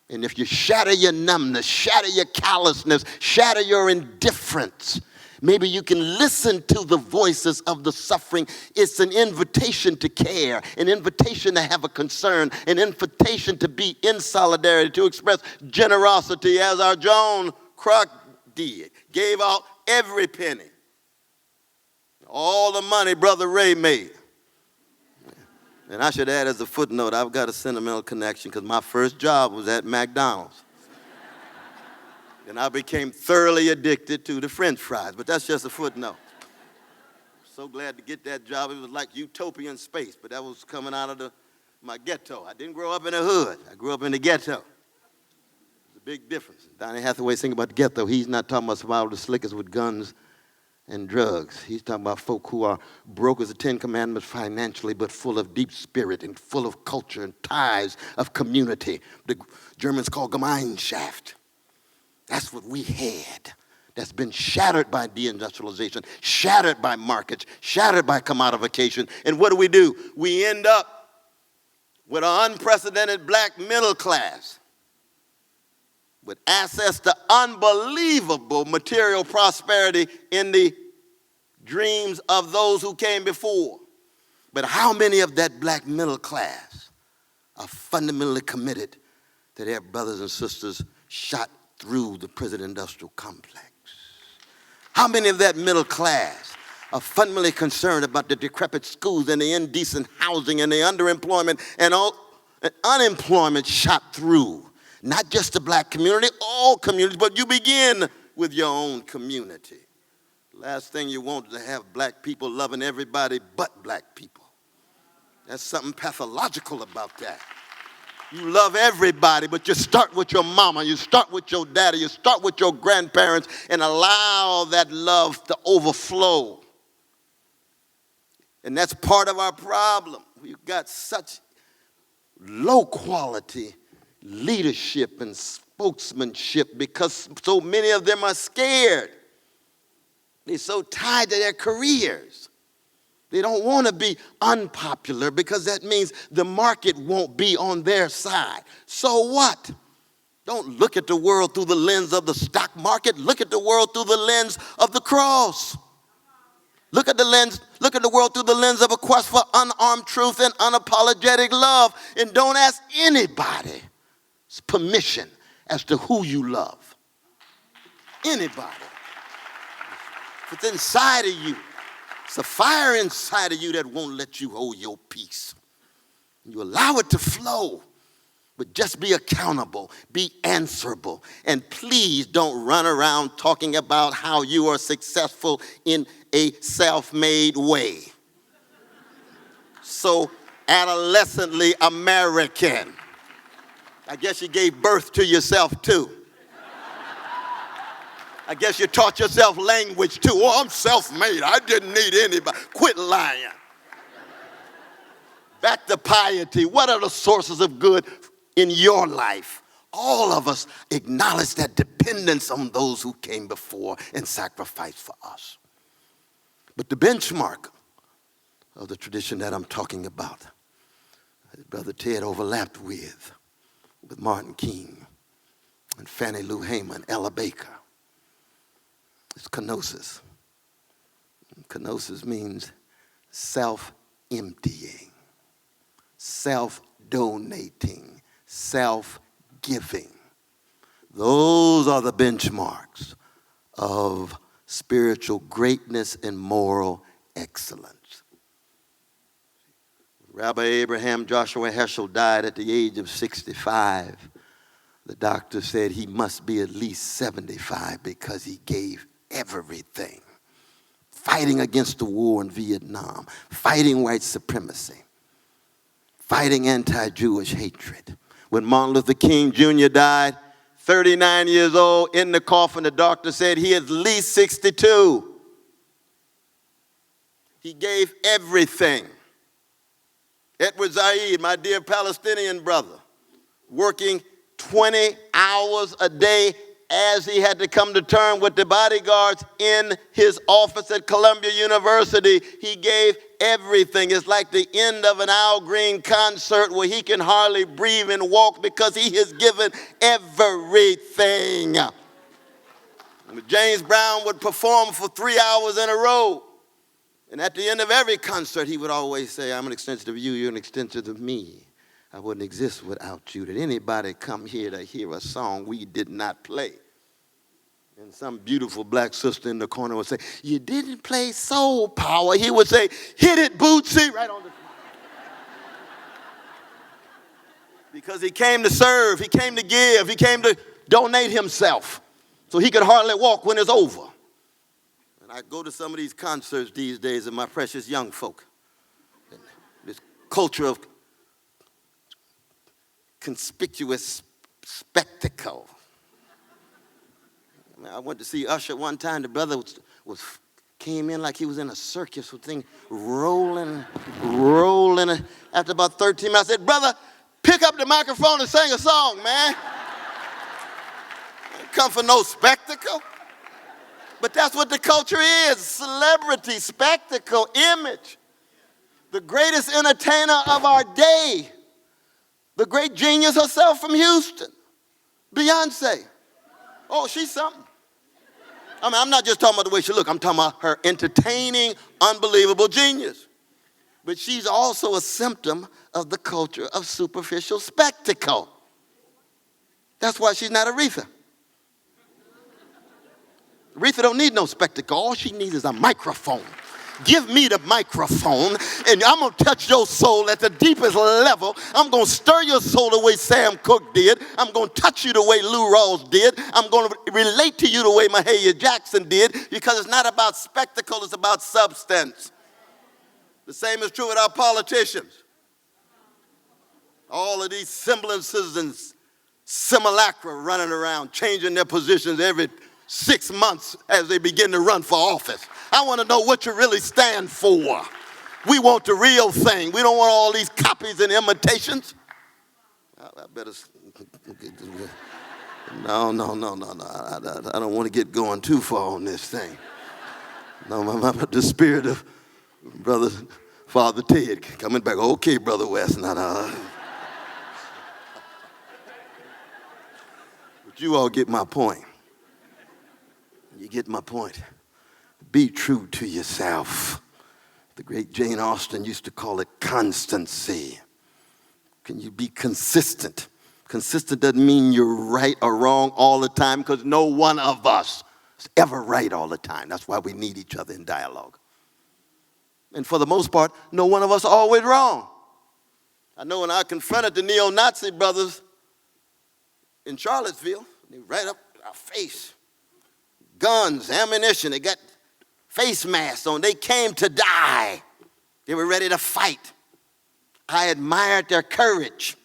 And if you shatter your numbness, shatter your callousness, shatter your indifference, maybe you can listen to the voices of the suffering. It's an invitation to care, an invitation to have a concern, an invitation to be in solidarity, to express generosity as our John Kroc did. Gave out every penny. All the money Brother Ray made. And I should add as a footnote, I've got a sentimental connection because my first job was at McDonald's. And I became thoroughly addicted to the French fries, but that's just a footnote. So glad to get that job. It was like utopian space, but that was coming out of my ghetto. I didn't grow up in the hood. I grew up in the ghetto. There's a big difference. Donny Hathaway's thinking about the ghetto. He's not talking about survival of the slickers with guns and drugs. He's talking about folk who are broke as the Ten Commandments financially, but full of deep spirit and full of culture and ties of community. The Germans call Gemeinschaft. That's what we had. That's been shattered by deindustrialization, shattered by markets, shattered by commodification. And what do? We end up with an unprecedented black middle class with access to unbelievable material prosperity in the dreams of those who came before. But how many of that black middle class are fundamentally committed to their brothers and sisters shot through the prison industrial complex? How many of that middle class are fundamentally concerned about the decrepit schools and the indecent housing and the underemployment and unemployment shot through? Not just the black community, all communities, but you begin with your own community. Last thing you want is to have black people loving everybody but black people. There's something pathological about that. You love everybody, but you start with your mama, you start with your daddy, you start with your grandparents, and allow that love to overflow. And that's part of our problem. We've got such low quality leadership and spokesmanship because so many of them are scared. They're so tied to their careers. They don't want to be unpopular because that means the market won't be on their side. So what? Don't look at the world through the lens of the stock market. Look at the world through the lens of the cross. Look at the world through the lens of a quest for unarmed truth and unapologetic love. And don't ask anybody's permission as to who you love. Anybody. It's inside of you. It's a fire inside of you that won't let you hold your peace. You allow it to flow, but just be accountable, be answerable, and please don't run around talking about how you are successful in a self-made way. So adolescently American. I guess you gave birth to yourself too. I guess you taught yourself language too. Oh, I'm self-made. I didn't need anybody. Quit lying. Back to piety. What are the sources of good in your life? All of us acknowledge that dependence on those who came before and sacrificed for us. But the benchmark of the tradition that I'm talking about, Brother Ted overlapped with Martin King and Fannie Lou Hamer and Ella Baker. It's kenosis. Kenosis means self-emptying, self-donating, self-giving. Those are the benchmarks of spiritual greatness and moral excellence. Rabbi Abraham Joshua Heschel died at the age of 65. The doctor said he must be at least 75 because he gave everything. Fighting against the war in Vietnam, fighting white supremacy, fighting anti-Jewish hatred. When Martin Luther King Jr. died, 39 years old, in the coffin, the doctor said he is at least 62. He gave everything. Edward Said, my dear Palestinian brother, working 20 hours a day as he had to come to terms with the bodyguards in his office at Columbia University. He gave everything. It's like the end of an Al Green concert where he can hardly breathe and walk because he has given everything. James Brown would perform for 3 hours in a row. And at the end of every concert, he would always say, I'm an extension of you, you're an extension of me. I wouldn't exist without you. Did anybody come here to hear a song we did not play? And some beautiful black sister in the corner would say, you didn't play Soul Power. He would say, hit it, Bootsy, right on the spot. Because he came to serve, he came to give, he came to donate himself so he could hardly walk when it's over. And I go to some of these concerts these days of my precious young folk. This culture of conspicuous spectacle. I went to see Usher one time. The brother came in like he was in a circus with things rolling. After about 13 minutes, I said, brother, pick up the microphone and sing a song, man. Come for no spectacle. But that's what the culture is. Celebrity, spectacle, image. The greatest entertainer of our day. The great genius herself from Houston. Beyonce. Oh, she's something. I mean, I'm not just talking about the way she looks. I'm talking about her entertaining, unbelievable genius. But she's also a symptom of the culture of superficial spectacle. That's why she's not Aretha. Aretha don't need no spectacle. All she needs is a microphone. Give me the microphone, and I'm going to touch your soul at the deepest level. I'm going to stir your soul the way Sam Cooke did. I'm going to touch you the way Lou Rawls did. I'm going to relate to you the way Mahalia Jackson did, because it's not about spectacle, it's about substance. The same is true with our politicians. All of these semblances and simulacra running around, changing their positions every 6 months as they begin to run for office. I want to know what you really stand for. We want the real thing. We don't want all these copies and imitations. I better. No. I don't want to get going too far on this thing. No, the spirit of Brother Father Ted coming back. Okay, Brother West. No. But you all get my point. You get my point. Be true to yourself. The great Jane Austen used to call it constancy. Can you be consistent? Consistent doesn't mean you're right or wrong all the time, because no one of us is ever right all the time. That's why we need each other in dialogue. And for the most part, no one of us is always wrong. I know when I confronted the neo-Nazi brothers in Charlottesville, they right up our face. Guns, ammunition, they got face masks on. They came to die. They were ready to fight. I admired their courage.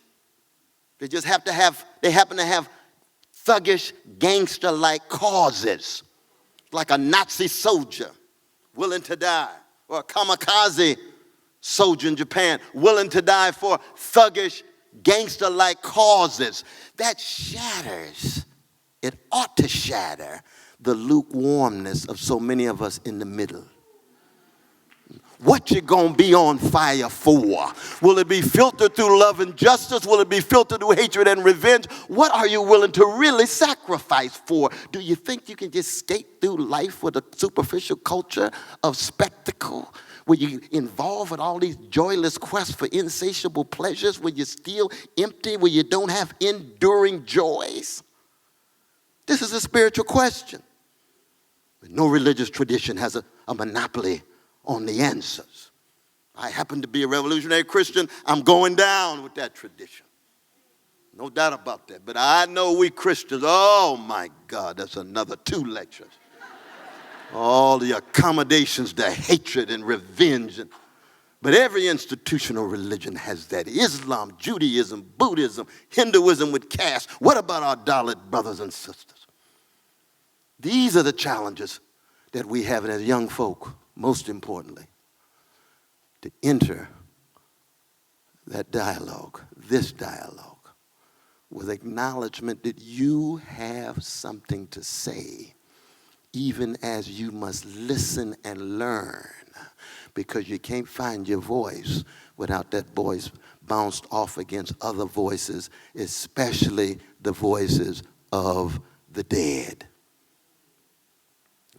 They happen to have thuggish, gangster-like causes, like a Nazi soldier willing to die, or a kamikaze soldier in Japan willing to die for thuggish, gangster-like causes. That shatters. It ought to shatter the lukewarmness of so many of us in the middle. What you gonna be on fire for? Will it be filtered through love and justice? Will it be filtered through hatred and revenge? What are you willing to really sacrifice for? Do you think you can just skate through life with a superficial culture of spectacle? Where you involved with all these joyless quests for insatiable pleasures? Where you're still empty? Where you don't have enduring joys? This is a spiritual question. No religious tradition has a monopoly on the answers. I happen to be a revolutionary Christian. I'm going down with that tradition. No doubt about that. But I know we Christians, oh my God, that's another 2 lectures. All the accommodations, the hatred and revenge. But every institutional religion has that. Islam, Judaism, Buddhism, Hinduism with caste. What about our Dalit brothers and sisters? These are the challenges that we have as young folk, most importantly, to enter that dialogue, this dialogue, with acknowledgement that you have something to say, even as you must listen and learn, because you can't find your voice without that voice bounced off against other voices, especially the voices of the dead.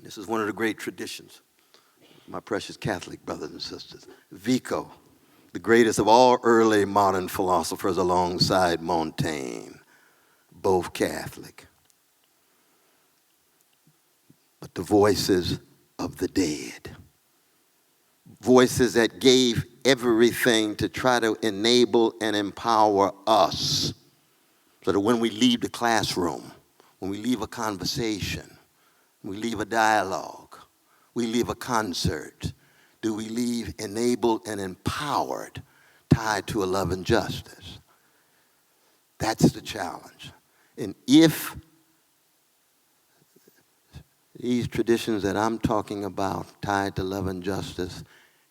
This is one of the great traditions, my precious Catholic brothers and sisters. Vico, the greatest of all early modern philosophers alongside Montaigne, both Catholic. But the voices of the dead, voices that gave everything to try to enable and empower us, so that when we leave the classroom, when we leave a conversation, we leave a dialogue, we leave a concert, do we leave enabled and empowered, tied to a love and justice? That's the challenge. And if these traditions that I'm talking about, tied to love and justice,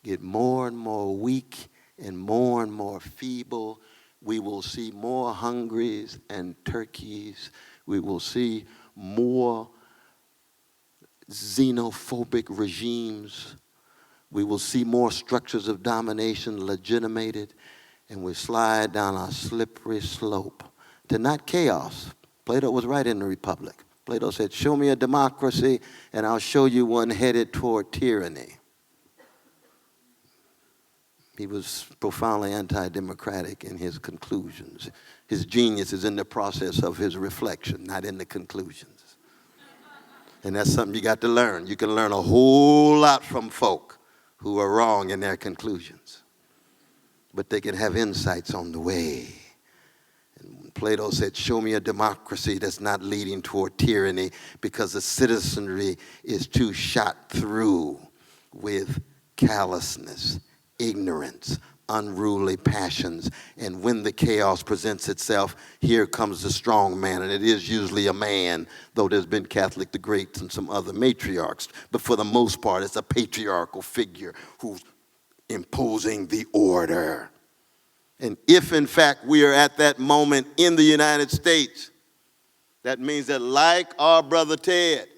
get more and more weak and more feeble, we will see more hungries and turkeys. We will see more xenophobic regimes. We will see more structures of domination legitimated, and we slide down a slippery slope to not chaos. Plato was right in the Republic. Plato said, show me a democracy, and I'll show you one headed toward tyranny. He was profoundly anti-democratic in his conclusions. His genius is in the process of his reflection, not in the conclusions. And that's something you got to learn. You can learn a whole lot from folk who are wrong in their conclusions, but they can have insights on the way. And Plato said, show me a democracy that's not leading toward tyranny, because the citizenry is too shot through with callousness, ignorance, unruly passions. And when the chaos presents itself, here comes the strong man. And it is usually a man, though there's been Catholic the Greats and some other matriarchs. But for the most part, it's a patriarchal figure who's imposing the order. And if, in fact, we are at that moment in the United States, that means that, like our brother Ted,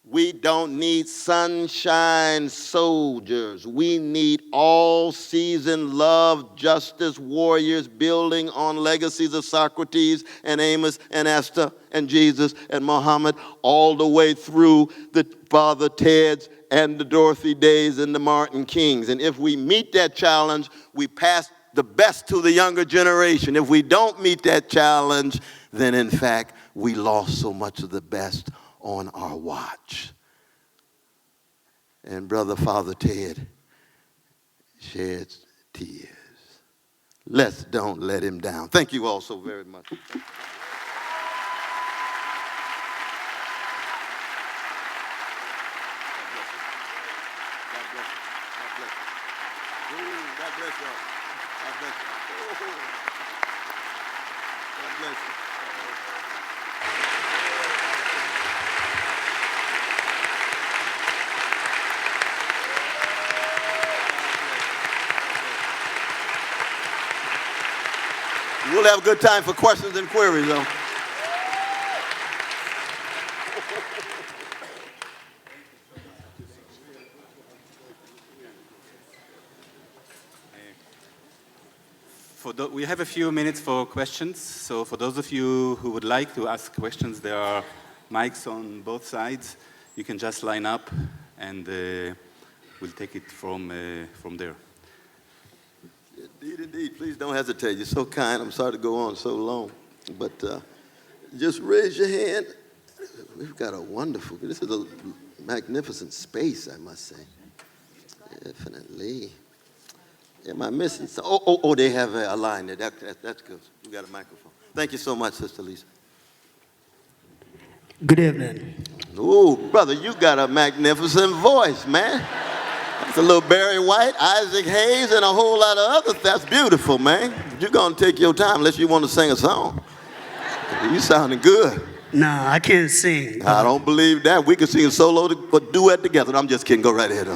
we don't need sunshine soldiers. We need all-season love, justice warriors building on legacies of Socrates and Amos and Esther and Jesus and Muhammad, all the way through the Father Teds and the Dorothy Days and the Martin Kings. And if we meet that challenge, we pass the best to the younger generation. If we don't meet that challenge, then in fact, we lost so much of the best on our watch. And Brother Father Ted sheds tears. Let's don't let him down. Thank you all so very much. God bless you. God bless you. God bless you. We'll have a good time for questions and queries, though. We have a few minutes for questions. So for those of you who would like to ask questions, there are mics on both sides. You can just line up, and we'll take it from there. Indeed, indeed. Please don't hesitate. You're so kind. I'm sorry to go on so long. But just raise your hand. We've got a wonderful, this is a magnificent space, I must say. Definitely. Am I missing something? Oh, they have a line there. That's good. We got a microphone. Thank you so much, Sister Lisa. Good evening. Oh, brother, you got a magnificent voice, man. It's a little Barry White, Isaac Hayes, and a whole lot of other. That's beautiful, man. You're going to take your time unless you want to sing a song. You sounding good. Nah, I can't sing. I don't believe that. We can sing a solo or duet together. I'm just kidding. Go right ahead.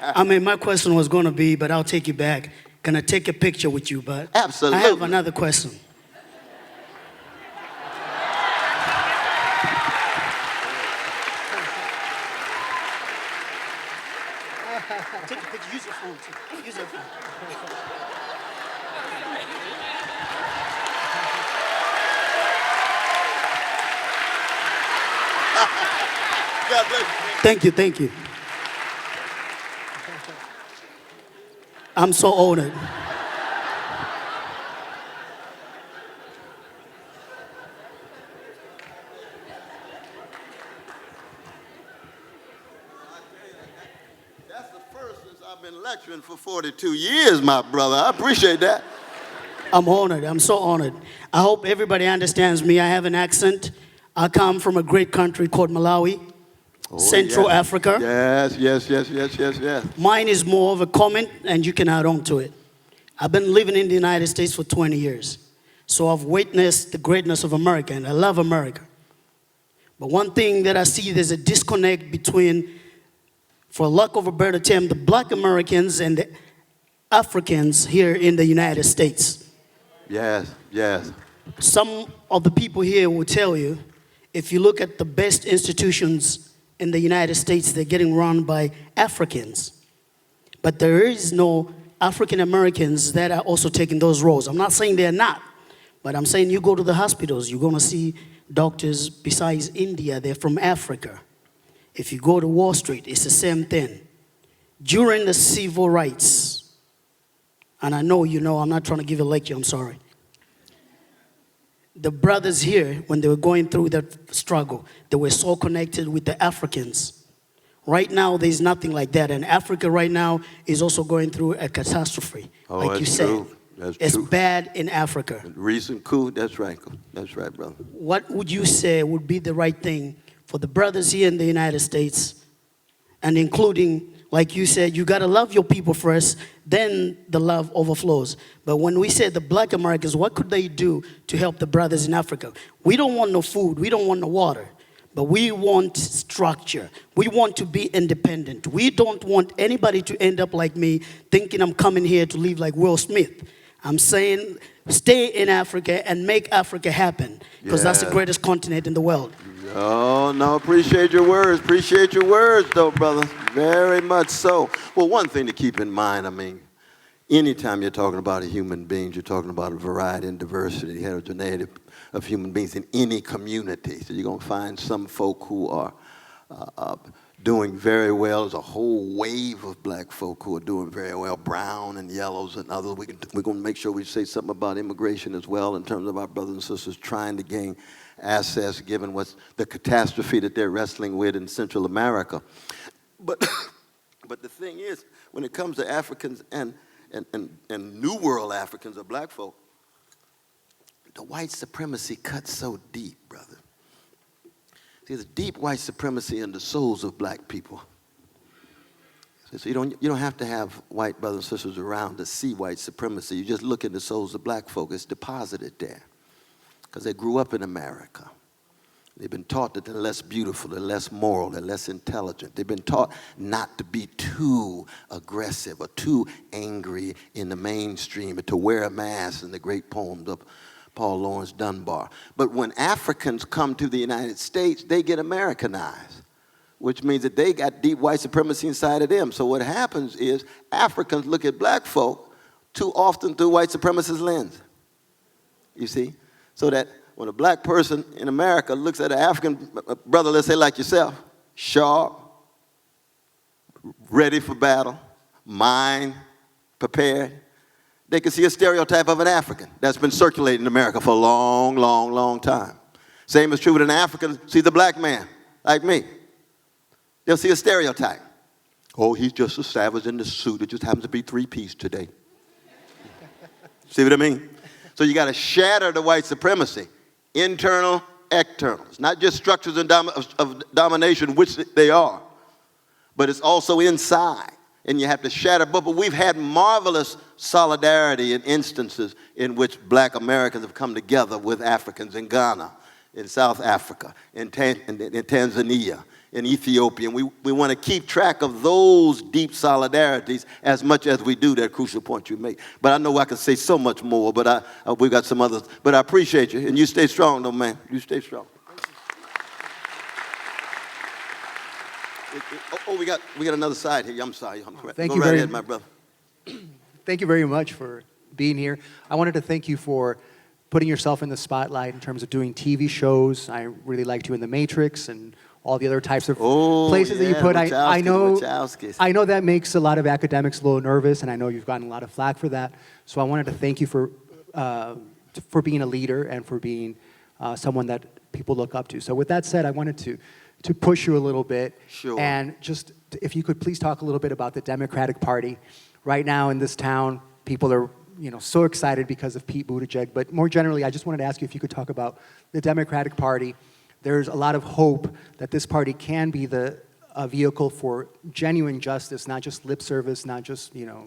I mean, my question was going to be, but I'll take you back. Can I take a picture with you? But Absolutely. I have another question. Take a picture. Use your phone, too. Use your phone. God bless you. Thank you, thank you. I'm so honored. That's the first since I've been lecturing for 42 years, my brother. I appreciate that. I'm honored. I'm so honored. I hope everybody understands me. I have an accent. I come from a great country called Malawi, Central Africa. Yes. Mine is more of a comment, and you can add on to it. I've been living in the United States for 20 years. So I've witnessed the greatness of America, and I love America. But one thing that I see, there's a disconnect between, for lack of a better term, the black Americans and the Africans here in the United States. Yes. Some of the people here will tell you If you look at the best institutions in the United States, they're getting run by Africans. But there is no African Americans that are also taking those roles. I'm not saying they're not, but I'm saying you go to the hospitals, you're going to see doctors besides India, they're from Africa. If you go to Wall Street, it's the same thing. During the civil rights, and I know you know, I'm not trying to give a lecture, I'm sorry. The brothers here, when they were going through that struggle, they were so connected with the Africans. Right now, there's nothing like that. And Africa right now is also going through a catastrophe, like you said. True. That's it's true. bad in Africa. Recent coup, that's right. That's right, brother. What would you say would be the right thing for the brothers here in the United States, and including, like you said, you got to love your people first, then the love overflows. But when we say the black Americans, what could they do to help the brothers in Africa? We don't want no food, we don't want no water, but we want structure. We want to be independent. We don't want anybody to end up like me, thinking I'm coming here to live like Will Smith. I'm saying stay in Africa and make Africa happen, because that's the greatest continent in the world. Oh, no, appreciate your words. Appreciate your words, though, brother. Very much so. Well, one thing to keep in mind, I mean, anytime you're talking about a human being, you're talking about a variety and diversity, heterogeneity of human beings in any community. So you're going to find some folk who are doing very well. There's a whole wave of black folk who are doing very well, brown and yellows and others. We're going to make sure we say something about immigration as well in terms of our brothers and sisters trying to gain access given what's the catastrophe that they're wrestling with in Central America. But the thing is, when it comes to Africans and New World Africans or black folk, the white supremacy cuts so deep, brother. There's deep white supremacy in the souls of black people. So you don't have to have white brothers and sisters around to see white supremacy. You just look in the souls of black folk. It's deposited there because they grew up in America. They've been taught that they're less beautiful, they're less moral, they're less intelligent. They've been taught not to be too aggressive or too angry in the mainstream, but to wear a mask in the great poems of Paul Laurence Dunbar. But when Africans come to the United States, they get Americanized, which means that they got deep white supremacy inside of them. So what happens is Africans look at black folk too often through white supremacist lens, you see? So that when a black person in America looks at an African brother, let's say like yourself, sharp, ready for battle, mind prepared, they can see a stereotype of an African that's been circulating in America for a long, long, long time. Same is true with an African, see the black man, like me. They'll see a stereotype. Oh, he's just a savage in the suit. It just happens to be three-piece today. See what I mean? So you got to shatter the white supremacy, internal, external. It's not just structures of domination, which they are, but it's also inside. And you have to shatter. But we've had marvelous solidarity in instances in which black Americans have come together with Africans in Ghana, in South Africa, in Tanzania, in Ethiopia. And we want to keep track of those deep solidarities as much as we do that crucial point you make. But I know I can say so much more, but we've got some others. But I appreciate you. And you stay strong, though, man. You stay strong. Oh, we got another side here. I'm sorry. Thank Go you right very ahead, my brother. Thank you very much for being here. I wanted to thank you for putting yourself in the spotlight in terms of doing TV shows. I really liked you in The Matrix and all the other types of places that you put. I know that makes a lot of academics a little nervous, and I know you've gotten a lot of flack for that. So I wanted to thank you for being a leader and for being someone that people look up to. So with that said, I wanted to push you a little bit. Sure. And just, if you could please talk a little bit about the Democratic Party. Right now in this town, people are so excited because of Pete Buttigieg. But more generally, I just wanted to ask you if you could talk about the Democratic Party. There's a lot of hope that this party can be a vehicle for genuine justice, not just lip service, not just, lip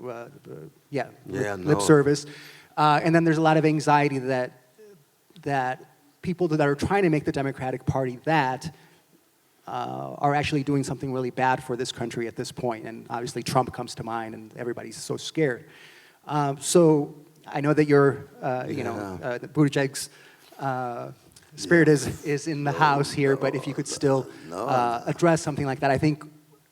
service. And then there's a lot of anxiety that people that are trying to make the Democratic Party are actually doing something really bad for this country at this point. And obviously Trump comes to mind and everybody's so scared. So I know that you're, Buttigieg's spirit is in the house here, but if you could still address something like that, I think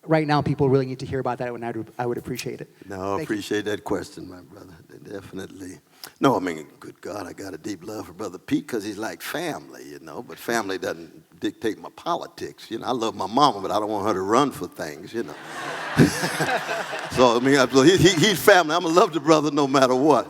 right now people really need to hear about that, and I would appreciate it. No, I appreciate that question, my brother. Definitely. No, I mean, good God, I got a deep love for Brother Pete because he's like family, you know, but family doesn't dictate my politics. You know, I love my mama, but I don't want her to run for things, you know. So, I mean, he's family. I'm going to love the brother no matter what.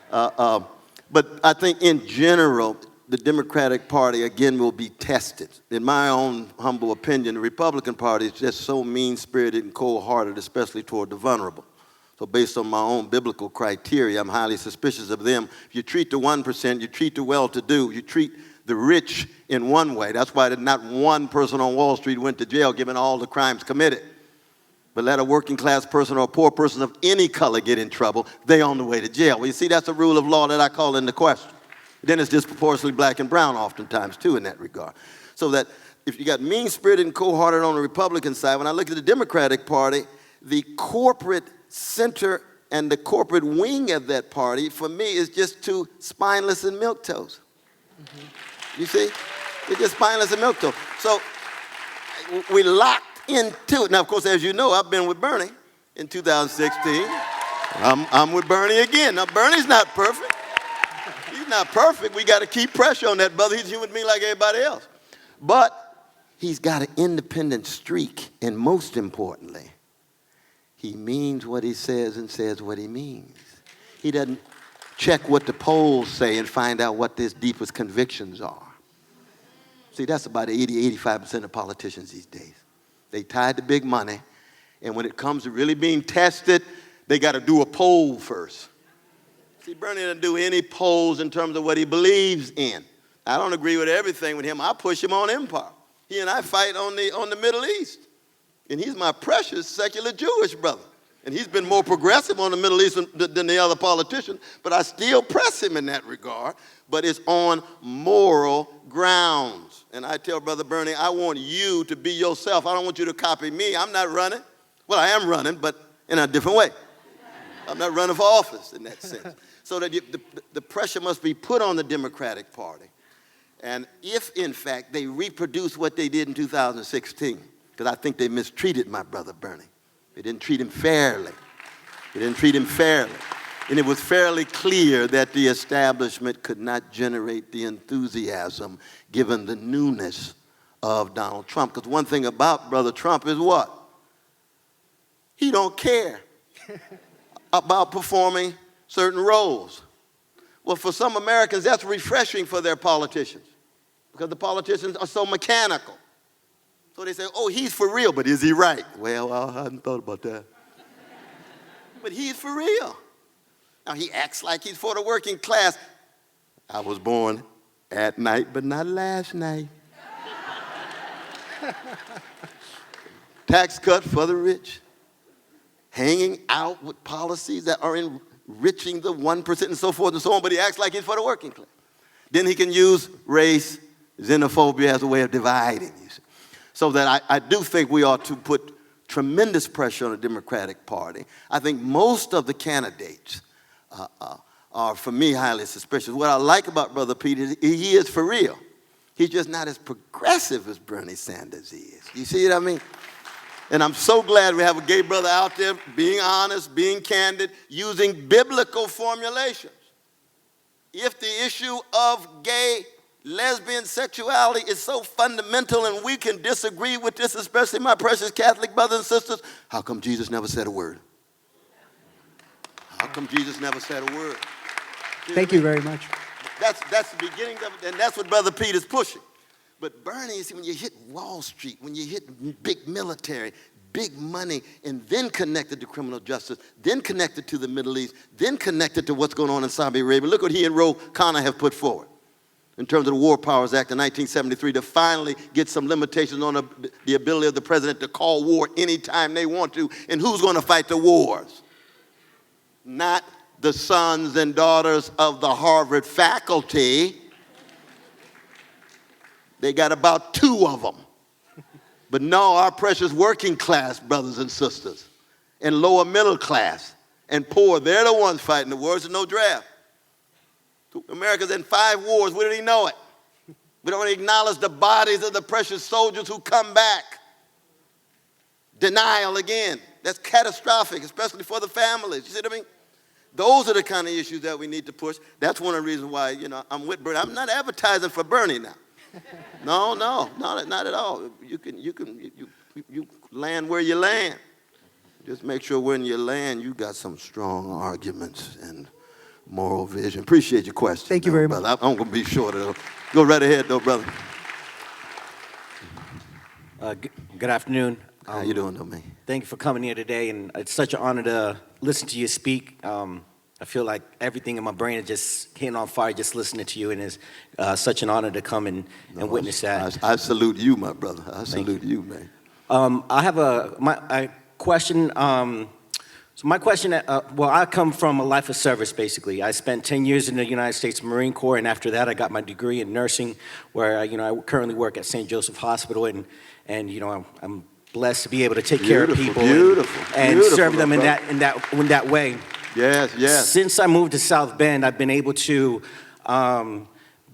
But I think in general, the Democratic Party, again, will be tested. In my own humble opinion, the Republican Party is just so mean-spirited and cold-hearted, especially toward the vulnerable. So based on my own biblical criteria, I'm highly suspicious of them. If you treat the 1%, you treat the well-to-do, you treat the rich in one way. That's why not one person on Wall Street went to jail given all the crimes committed. But let a working class person or a poor person of any color get in trouble, they on the way to jail. Well, you see, that's a rule of law that I call into question. Then it's disproportionately black and brown oftentimes, too, in that regard. So that if you got mean-spirited and cold-hearted on the Republican side, when I look at the Democratic Party, the corporate center and the corporate wing of that party, for me, is just too spineless and milquetoast. You see? They're just spineless and milquetoast. So we locked into it. Now, of course, as you know, I've been with Bernie in 2016. I'm with Bernie again. Now, Bernie's not perfect. He's not perfect. We got to keep pressure on that brother. He's a human being like everybody else. But he's got an independent streak, and most importantly, he means what he says and says what he means. He doesn't check what the polls say and find out what his deepest convictions are. See, that's about 80-85% of politicians these days. They tied to big money, and when it comes to really being tested, they got to do a poll first. See, Bernie doesn't do any polls in terms of what he believes in. I don't agree with everything with him. I push him on empire. He and I fight on the Middle East. And he's my precious secular Jewish brother. And he's been more progressive on the Middle East than the other politicians, but I still press him in that regard, but it's on moral grounds. And I tell Brother Bernie, I want you to be yourself. I don't want you to copy me. I'm not running. Well, I am running, but in a different way. I'm not running for office in that sense. So that the pressure must be put on the Democratic Party. And if, in fact, they reproduce what they did in 2016, because I think they mistreated my brother Bernie. They didn't treat him fairly. They didn't treat him fairly. And it was fairly clear that the establishment could not generate the enthusiasm given the newness of Donald Trump. Because one thing about Brother Trump is what? He don't care about performing certain roles. Well, for some Americans, that's refreshing for their politicians because the politicians are so mechanical. So they say, oh, he's for real, but is he right? Well, I hadn't thought about that. But he's for real. Now, he acts like he's for the working class. I was born at night, but not last night. Tax cut for the rich. Hanging out with policies that are enriching the 1% and so forth and so on, but he acts like he's for the working class. Then he can use race, xenophobia as a way of dividing, you see. So that I do think we ought to put tremendous pressure on the Democratic Party. I think most of the candidates are, for me, highly suspicious. What I like about Brother Pete is he is for real. He's just not as progressive as Bernie Sanders is. You see what I mean? And I'm so glad we have a gay brother out there being honest, being candid, using biblical formulations. If the issue of gay, lesbian sexuality is so fundamental and we can disagree with this, especially my precious Catholic brothers and sisters, how come Jesus never said a word? How come Jesus never said a word? Thank you very much. That's the beginning of it, and that's what Brother Pete is pushing. But Bernie, see, when you hit Wall Street, when you hit big military, big money, and then connected to criminal justice, then connected to the Middle East, then connected to what's going on in Saudi Arabia, look what he and Ro Khanna have put forward in terms of the War Powers Act of 1973 to finally get some limitations on the ability of the president to call war anytime they want to. And who's going to fight the wars? Not the sons and daughters of the Harvard faculty. They got about 2 of them. But no, our precious working class brothers and sisters and lower middle class and poor, they're the ones fighting the wars. There's no draft. America's in 5 wars. We didn't even know it. We don't acknowledge the bodies of the precious soldiers who come back. Denial again. That's catastrophic, especially for the families. You see what I mean? Those are the kind of issues that we need to push. That's one of the reasons why, I'm with Bernie. I'm not advertising for Bernie now. No, not at all. You land where you land. Just make sure when you land, you got some strong arguments and moral vision. Appreciate your question. Thank you very much. Brother. I'm going to be short of it. Go right ahead, though, brother. Good afternoon. How you doing, though, man? Thank you for coming here today, and it's such an honor to listen to you speak. I feel like everything in my brain is just hitting on fire just listening to you, and it's such an honor to come and witness that. I salute you, my brother. I salute you, man. I have a question. So my question, I come from a life of service, basically. I spent 10 years in the United States Marine Corps, and after that, I got my degree in nursing, where I currently work at St. Joseph Hospital, and I'm blessed to be able to take care of people and serve them in that way. Yes. Since I moved to South Bend, I've been able to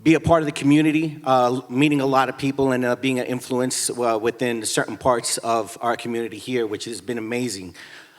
be a part of the community, meeting a lot of people and being an influence within certain parts of our community here, which has been amazing.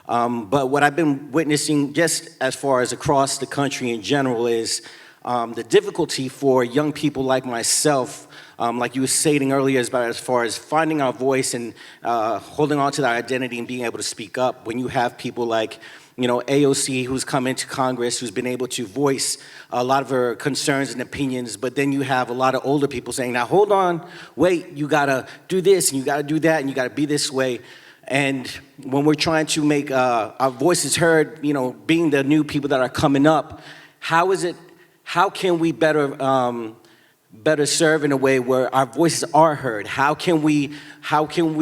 But what I've been witnessing just as far as across the country in general is the difficulty for young people like myself, like you were stating earlier, as far as finding our voice and holding on to our identity and being able to speak up. When you have people like AOC, who's come into Congress, who's been able to voice a lot of her concerns and opinions, but then you have a lot of older people saying, now hold on, wait, you gotta do this, and you gotta do that, and you gotta be this way. And when we're trying to make our voices heard, being the new people that are coming up, how can we better serve in a way where our voices are heard? How can we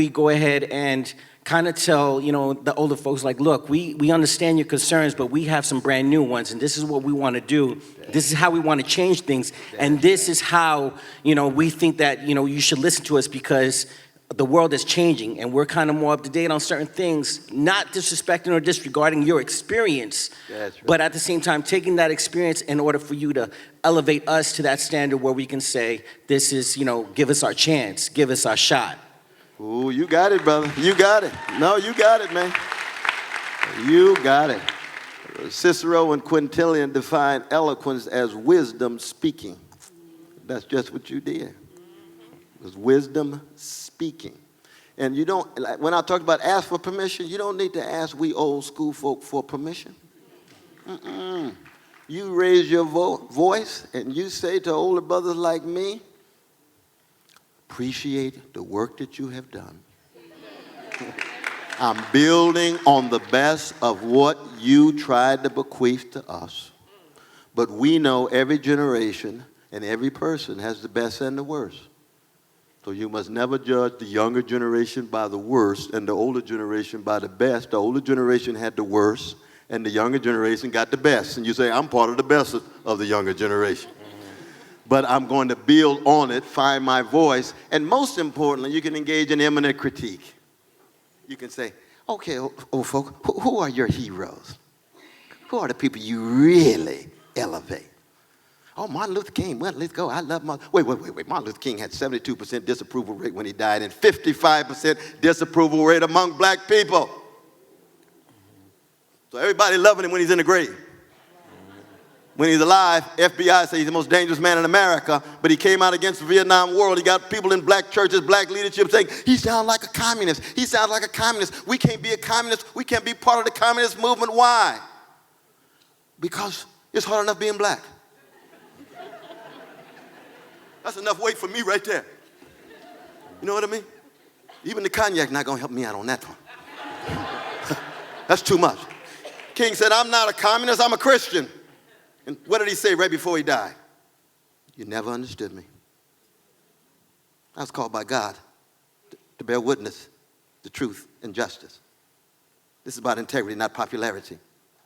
go ahead and kind of tell, the older folks, like, look, we understand your concerns, but we have some brand new ones, and this is what we want to do. This is how we want to change things, and this is how, we think that, you should listen to us because the world is changing, and we're kind of more up to date on certain things, not disrespecting or disregarding your experience, but at the same time, taking that experience in order for you to elevate us to that standard where we can say, this is, give us our chance, give us our shot. Ooh, you got it, brother. You got it. No, you got it, man. You got it. Cicero and Quintilian defined eloquence as wisdom speaking. That's just what you did. It was wisdom speaking. And you don't, when I talked about ask for permission, you don't need to ask we old school folk for permission. You raise your voice and you say to older brothers like me, appreciate the work that you have done. I'm building on the best of what you tried to bequeath to us. But we know every generation and every person has the best and the worst. So you must never judge the younger generation by the worst and the older generation by the best. The older generation had the worst and the younger generation got the best. And you say, I'm part of the best of the younger generation. But I'm going to build on it, find my voice, and most importantly, you can engage in eminent critique. You can say, okay, old folk, who are your heroes? Who are the people you really elevate? Oh, Martin Luther King, well, let's go. I love Martin. Wait. Martin Luther King had 72% disapproval rate when he died and 55% disapproval rate among black people. So everybody loving him when he's in the grave. When he's alive, FBI says he's the most dangerous man in America, but he came out against the Vietnam War. He got people in black churches, black leadership saying, he sounds like a communist. He sounds like a communist. We can't be a communist. We can't be part of the communist movement. Why? Because it's hard enough being black. That's enough weight for me right there. You know what I mean? Even the cognac not going to help me out on that one. That's too much. King said, I'm not a communist, I'm a Christian. And what did he say right before he died? You never understood me. I was called by God to bear witness to truth and justice. This is about integrity, not popularity,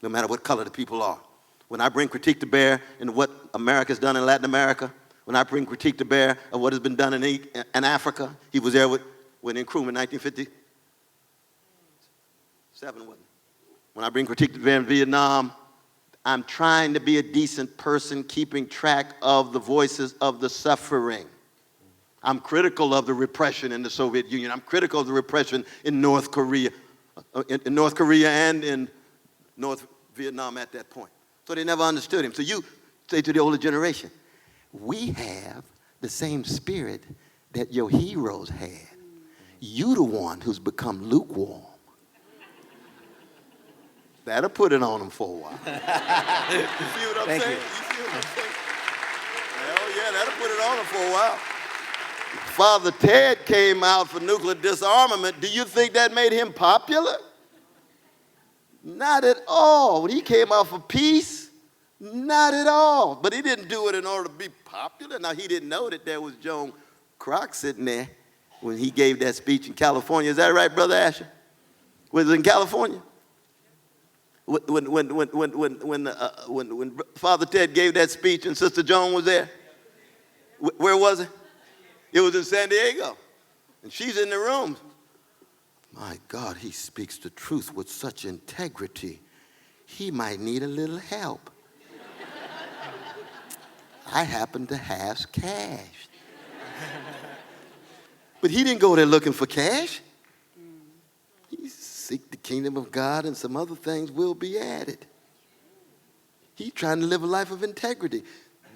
no matter what color the people are. When I bring critique to bear in what America's done in Latin America, when I bring critique to bear of what has been done in Africa, he was there with Nkrumah in 1957, wasn't it? When I bring critique to bear in Vietnam, I'm trying to be a decent person, keeping track of the voices of the suffering. I'm critical of the repression in the Soviet Union. I'm critical of the repression in North Korea, in North Korea and in North Vietnam at that point. So they never understood him. So you say to the older generation, we have the same spirit that your heroes had. You the one who's become lukewarm. That'll put it on them for a while. You see what I'm Thank saying? you. You see what I'm saying? Hell yeah, that'll put it on them for a while. Father Ted came out for nuclear disarmament. Do you think that made him popular? Not at all. When he came out for peace, not at all. But he didn't do it in order to be popular. Now, he didn't know that there was John Kroc sitting there when he gave that speech in California. Is that right, Brother Asher? Was it in California? When Father Ted gave that speech and Sister Joan was there? Where was it? It was in San Diego. And she's in the room. My God, he speaks the truth with such integrity. He might need a little help. I happen to have cash. But he didn't go there looking for cash. He seek the kingdom of God and some other things will be added. He's trying to live a life of integrity.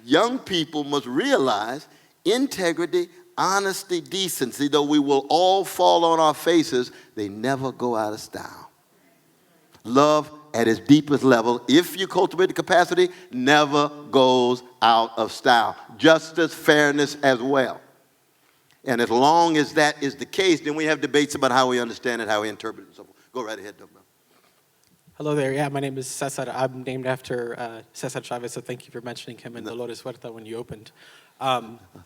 Young people must realize integrity, honesty, decency, though we will all fall on our faces, they never go out of style. Love at its deepest level, if you cultivate the capacity, never goes out of style. Justice, fairness as well. And as long as that is the case, then we have debates about how we understand it, how we interpret it, and so forth. Go right ahead, though, bro. Hello there. Yeah, my name is Cesar. I'm named after Cesar Chavez, so thank you for mentioning him in Dolores Huerta when you opened.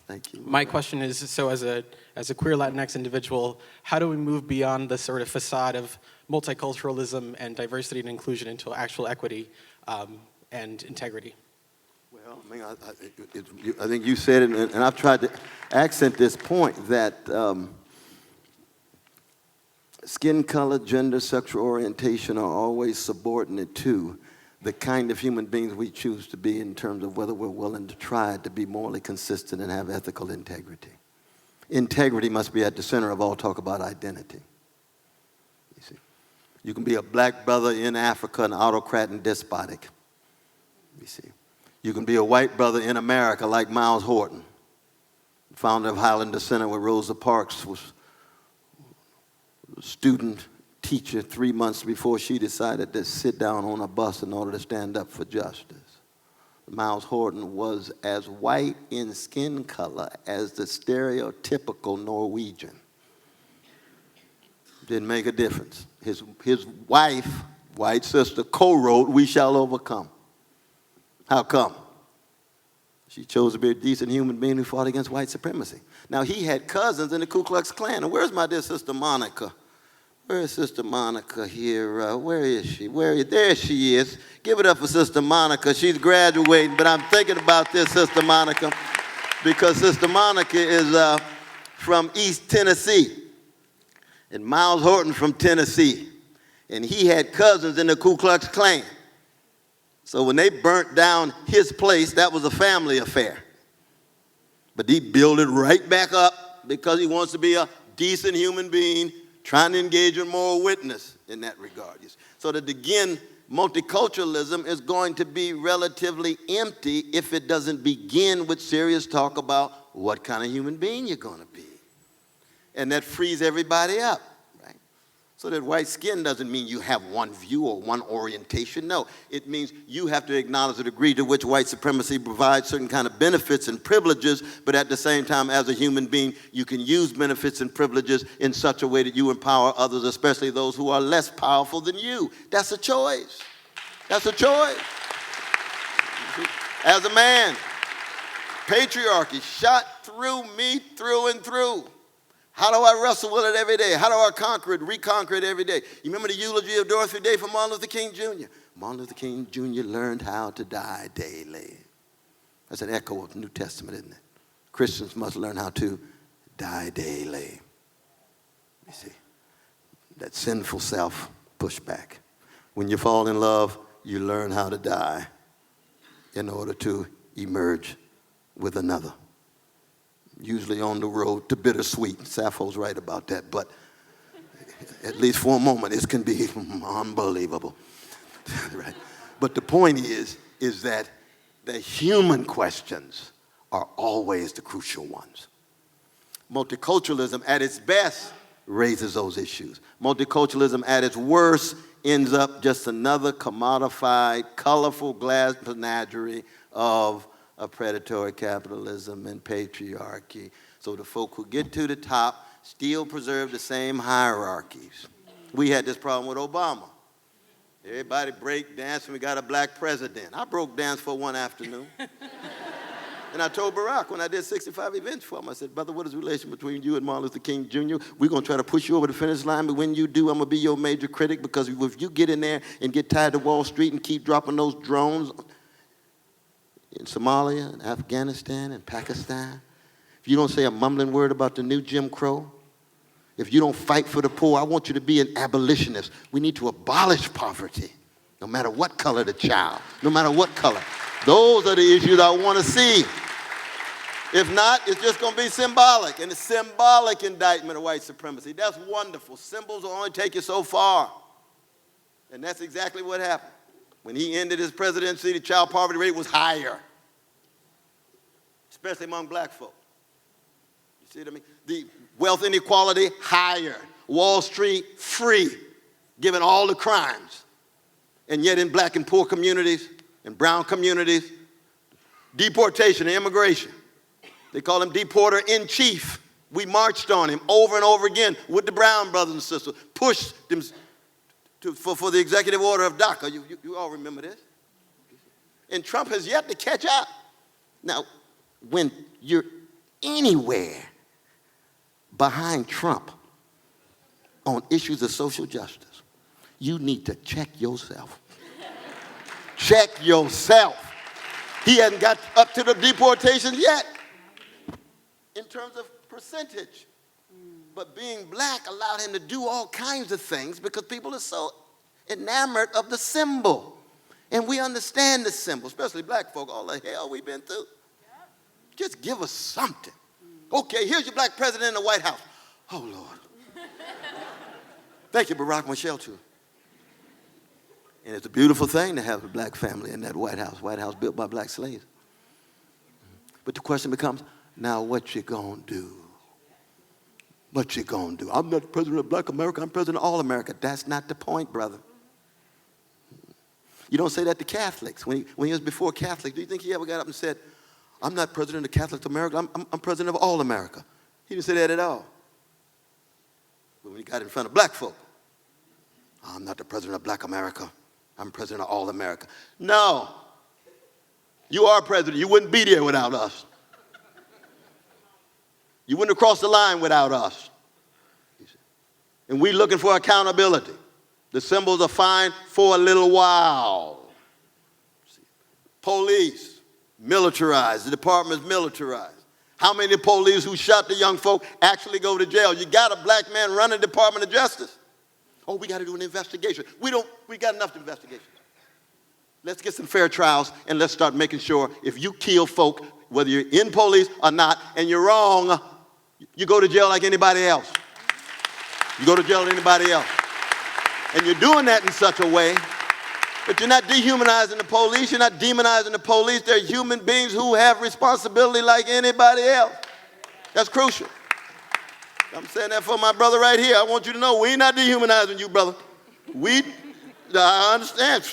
Thank you. My question is, so as a queer Latinx individual, how do we move beyond the sort of facade of multiculturalism and diversity and inclusion into actual equity and integrity? Well, I mean, I think you said it, and I've tried to accent this point that skin color, gender, sexual orientation are always subordinate to the kind of human beings we choose to be in terms of whether we're willing to try to be morally consistent and have ethical integrity. Integrity must be at the center of all talk about identity. You see, you can be a black brother in Africa, an autocrat and despotic. You see, you can be a white brother in America like Miles Horton, founder of Highlander Center, where Rosa Parks was a student teacher 3 months before she decided to sit down on a bus in order to stand up for justice. Miles Horton was as white in skin color as the stereotypical Norwegian. Didn't make a difference. His wife, white sister, co-wrote "We Shall Overcome." How come? She chose to be a decent human being who fought against white supremacy. Now, he had cousins in the Ku Klux Klan. And where's my dear sister Monica? Where is Sister Monica here? Where is she? There she is. Give it up for Sister Monica. She's graduating, but I'm thinking about this, Sister Monica, because Sister Monica is from East Tennessee, and Miles Horton from Tennessee, and he had cousins in the Ku Klux Klan. So when they burnt down his place, that was a family affair. But he built it right back up because he wants to be a decent human being, trying to engage in moral witness in that regard. So that again, multiculturalism is going to be relatively empty if it doesn't begin with serious talk about what kind of human being you're going to be. And that frees everybody up, right? So that white skin doesn't mean you have one view or one orientation. No, it means you have to acknowledge the degree to which white supremacy provides certain kind of benefits and privileges, but at the same time, as a human being, you can use benefits and privileges in such a way that you empower others, especially those who are less powerful than you. That's a choice. That's a choice. As a man, patriarchy shot through me through and through. How do I wrestle with it every day? How do I conquer it, reconquer it every day? You remember the eulogy of Dorothy Day from Martin Luther King Jr.? Martin Luther King Jr. learned how to die daily. That's an echo of the New Testament, isn't it? Christians must learn how to die daily. You see, that sinful self pushback. When you fall in love, you learn how to die in order to emerge with another. usually on the road to bittersweet. Sappho's right about that, but at least for a moment, it can be unbelievable. Right? But the point is that the human questions are always the crucial ones. Multiculturalism at its best raises those issues. Multiculturalism at its worst ends up just another commodified, colorful glass menagerie of a predatory capitalism and patriarchy. So the folk who get to the top still preserve the same hierarchies. We had this problem with Obama. Everybody break dancing, we got a black president. I broke dance for one afternoon. And I told Barack when I did 65 events for him, I said, brother, what is the relation between you and Martin Luther King Jr.? We're going to try to push you over the finish line, but when you do, I'm going to be your major critic, because if you get in there and get tied to Wall Street and keep dropping those drones in Somalia and Afghanistan and Pakistan, if you don't say a mumbling word about the new Jim Crow, if you don't fight for the poor, I want you to be an abolitionist. We need to abolish poverty, no matter what color the child, no matter what color. Those are the issues I want to see. If not, it's just going to be symbolic, and a symbolic indictment of white supremacy. That's wonderful. Symbols will only take you so far. And that's exactly what happened. When he ended his presidency, the child poverty rate was higher, especially among black folk. You see what I mean? The wealth inequality, higher. Wall Street, free, given all the crimes. And yet in black and poor communities, in brown communities, deportation and immigration. They call him deporter in chief. We marched on him over and over again with the Brown brothers and sisters, pushed them for the executive order of DACA. You all remember this. And Trump has yet to catch up. Now, when you're anywhere behind Trump on issues of social justice, you need to check yourself. Check yourself. He hasn't got up to the deportations yet in terms of percentage. But being black allowed him to do all kinds of things because people are so enamored of the symbol. And we understand the symbol, especially black folk, all the hell we've been through. Just give us something. Okay, here's your black president in the White House. Oh, Lord. Thank you, Barack Michelle, too. And it's a beautiful thing to have a black family in that White House built by black slaves. But the question becomes, now what you gonna do? What you gonna do? I'm not the president of black America, I'm president of all America. That's not the point, brother. You don't say that to Catholics. When he was before Catholics, do you think he ever got up and said, I'm not president of Catholics America, I'm president of all America? He didn't say that at all. But when he got in front of black folk, I'm not the president of black America, I'm president of all America. No, you are president. You wouldn't be there without us. You wouldn't have crossed the line without us. And we're looking for accountability. The symbols are fine for a little while. Police, militarized. The department's militarized. How many police who shot the young folk actually go to jail? You got a black man running the Department of Justice. Oh, we got to do an investigation. We got enough investigations. Let's get some fair trials, and let's start making sure if you kill folk, whether you're in police or not, and you're wrong, you go to jail like anybody else. You go to jail like anybody else. And you're doing that in such a way that you're not dehumanizing the police, you're not demonizing the police. They're human beings who have responsibility like anybody else. That's crucial. I'm saying that for my brother right here. I want you to know we ain't not dehumanizing you, brother. I understand.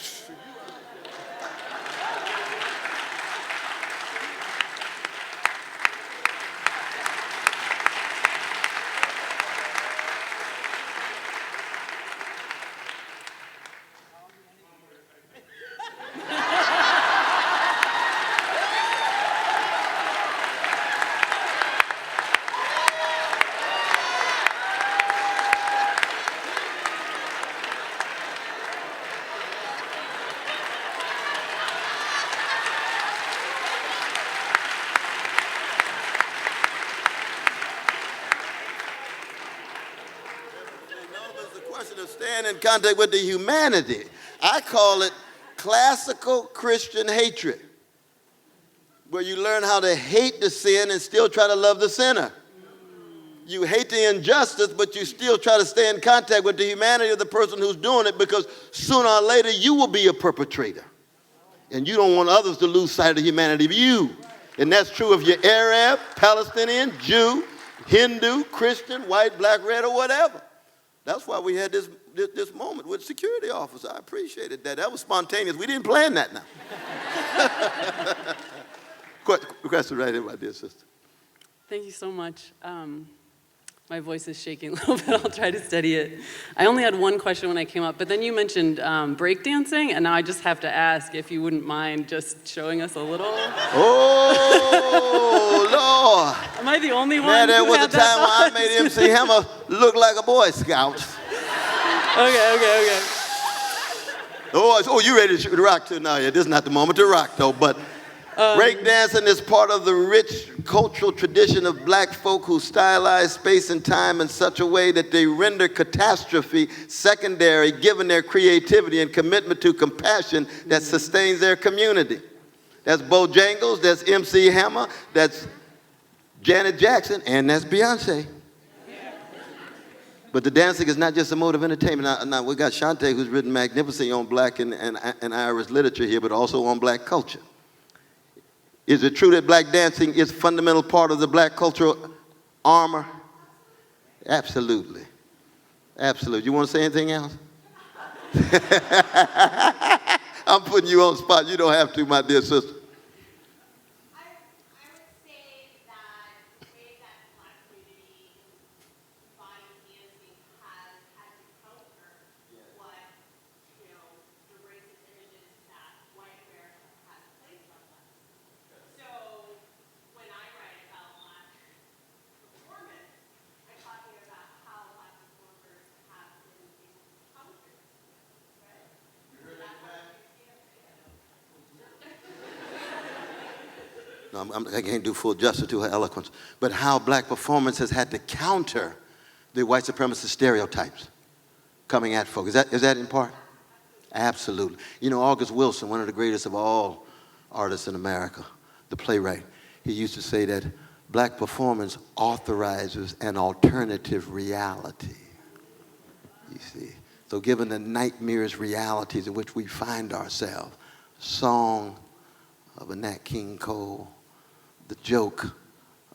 Stand in contact with the humanity. I call it classical Christian hatred. where you learn how to hate the sin and still try to love the sinner. You hate the injustice, but you still try to stay in contact with the humanity of the person who's doing it, because sooner or later you will be a perpetrator. And you don't want others to lose sight of the humanity of you. And that's true if you're Arab, Palestinian, Jew, Hindu, Christian, white, black, red, or whatever. That's why we had this moment with security officer. I appreciated that. That was spontaneous. We didn't plan that now. Question right here, my dear sister. Thank you so much. My voice is shaking a little bit. I'll try to steady it. I only had one question when I came up, but then you mentioned breakdancing, and now I just have to ask if you wouldn't mind just showing us a little. Oh, Lord. Am I the only one? Man, there who was a had time when I made MC Hammer look like a Boy Scout. Okay. Oh, you ready to rock too? No, yeah, this is not the moment to rock, though, but breakdancing is part of the rich cultural tradition of black folk who stylize space and time in such a way that they render catastrophe secondary, given their creativity and commitment to compassion that sustains their community. That's Bojangles, that's MC Hammer, that's Janet Jackson, and that's Beyonce. But the dancing is not just a mode of entertainment. Now we got Shantae, who's written magnificently on black and Irish literature here, but also on black culture. Is it true that black dancing is a fundamental part of the black cultural armor? Absolutely. Absolutely. You want to say anything else? I'm putting you on the spot. You don't have to, my dear sister. I can't do full justice to her eloquence, but how black performance has had to counter the white supremacist stereotypes coming at folk. Is that in part? Absolutely. You know, August Wilson, one of the greatest of all artists in America, the playwright, he used to say that black performance authorizes an alternative reality. You see? So given the nightmares realities in which we find ourselves, song of a Nat King Cole, the joke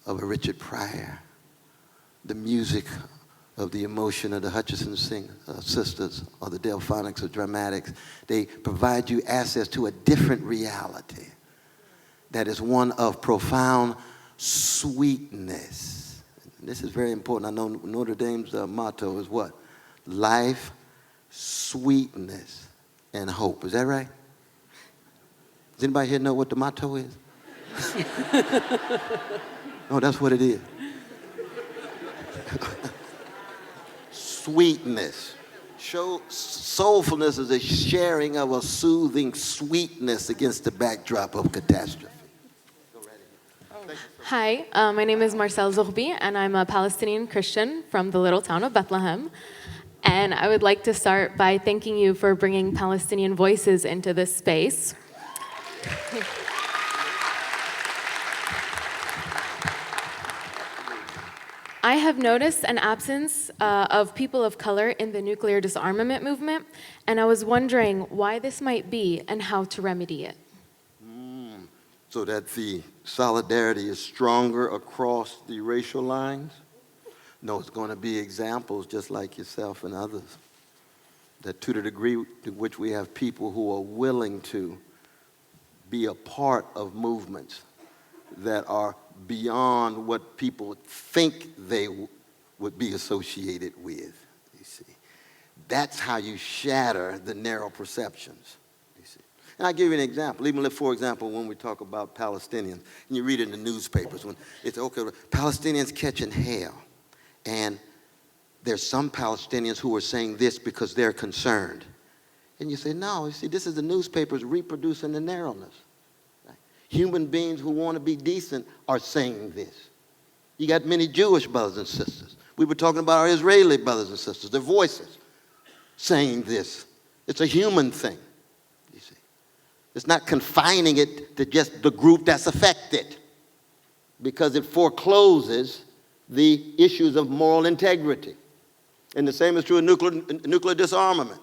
of a Richard Pryor, the music of the emotion of the Hutchison sisters or the Delphonics or Dramatics, they provide you access to a different reality that is one of profound sweetness. And this is very important. I know Notre Dame's motto is what? Life, sweetness, and hope. Is that right? Does anybody here know what the motto is? No, that's what it is. Sweetness. Soulfulness is a sharing of a soothing sweetness against the backdrop of catastrophe. Hi, my name is Marcel Zourbi, and I'm a Palestinian Christian from the little town of Bethlehem. And I would like to start by thanking you for bringing Palestinian voices into this space. I have noticed an absence of people of color in the nuclear disarmament movement, and I was wondering why this might be and how to remedy it. So that the solidarity is stronger across the racial lines? No, it's going to be examples just like yourself and others. That to the degree to which we have people who are willing to be a part of movements that are beyond what people think they would be associated with, you see. That's how you shatter the narrow perceptions, you see. And I'll give you an example. Even for example, when we talk about Palestinians, and you read in the newspapers, when it's okay, Palestinians catching hell. And there's some Palestinians who are saying this because they're concerned. And you say, no, you see, this is the newspapers reproducing the narrowness. Right? Human beings who want to be decent are saying this. You got many Jewish brothers and sisters. We were talking about our Israeli brothers and sisters, their voices saying this. It's a human thing, you see. It's not confining it to just the group that's affected, because it forecloses the issues of moral integrity. And the same is true of nuclear disarmament.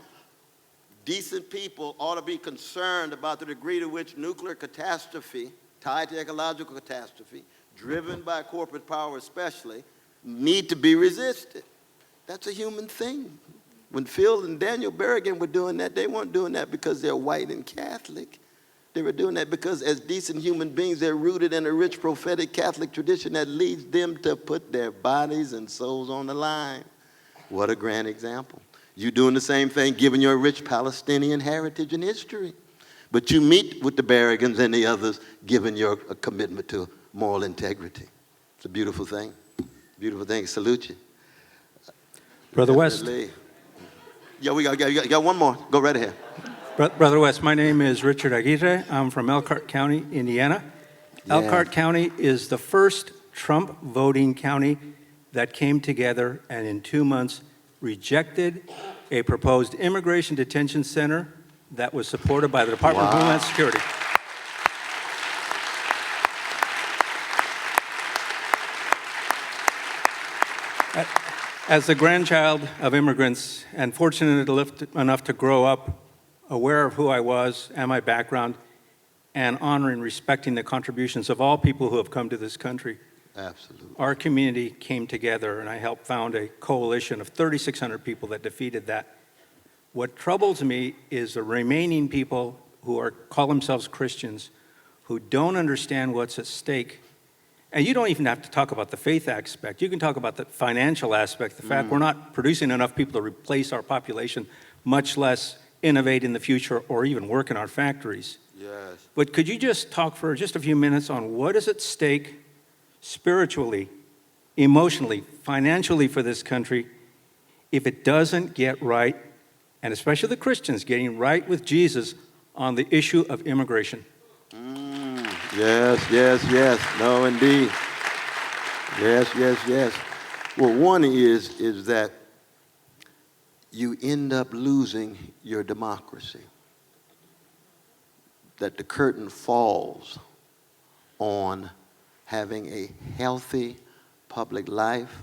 Decent people ought to be concerned about the degree to which nuclear catastrophe, tied to ecological catastrophe, driven by corporate power especially, need to be resisted. That's a human thing. When Phil and Daniel Berrigan were doing that, they weren't doing that because they're white and Catholic. They were doing that because as decent human beings, they're rooted in a rich prophetic Catholic tradition that leads them to put their bodies and souls on the line. What a grand example. You doing the same thing, given your rich Palestinian heritage and history. But you meet with the Berrigans and the others, given your commitment to moral integrity. It's a beautiful thing. Beautiful thing. Salute you. Brother West. Yeah, we got one more. Go right ahead. Brother West, my name is Richard Aguirre. I'm from Elkhart County, Indiana. Yeah. Elkhart County is the first Trump voting county that came together and in 2 months rejected a proposed immigration detention center that was supported by the Department of Homeland Security. As the grandchild of immigrants and fortunate enough to grow up aware of who I was and my background and honoring and respecting the contributions of all people who have come to this country, absolutely, our community came together and I helped found a coalition of 3,600 people that defeated that. What troubles me is the remaining people who call themselves Christians who don't understand what's at stake. And you don't even have to talk about the faith aspect. You can talk about the financial aspect, the fact we're not producing enough people to replace our population, much less innovate in the future or even work in our factories. Yes. But could you just talk for just a few minutes on what is at stake spiritually, emotionally, financially for this country if it doesn't get right, and especially the Christians getting right with Jesus on the issue of immigration? Yes. No, indeed. Yes. Well, one is that you end up losing your democracy. That the curtain falls on having a healthy public life,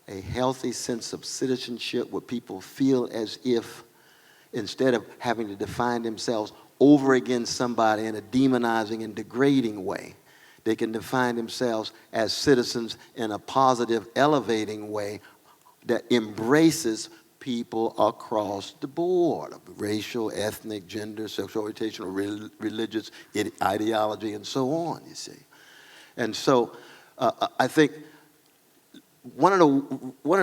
a healthy sense of citizenship where people feel as if instead of having to define themselves over against somebody in a demonizing and degrading way, they can define themselves as citizens in a positive, elevating way that embraces people across the board of racial, ethnic, gender, sexual orientation, or religious ideology, and so on, you see. And so I think one of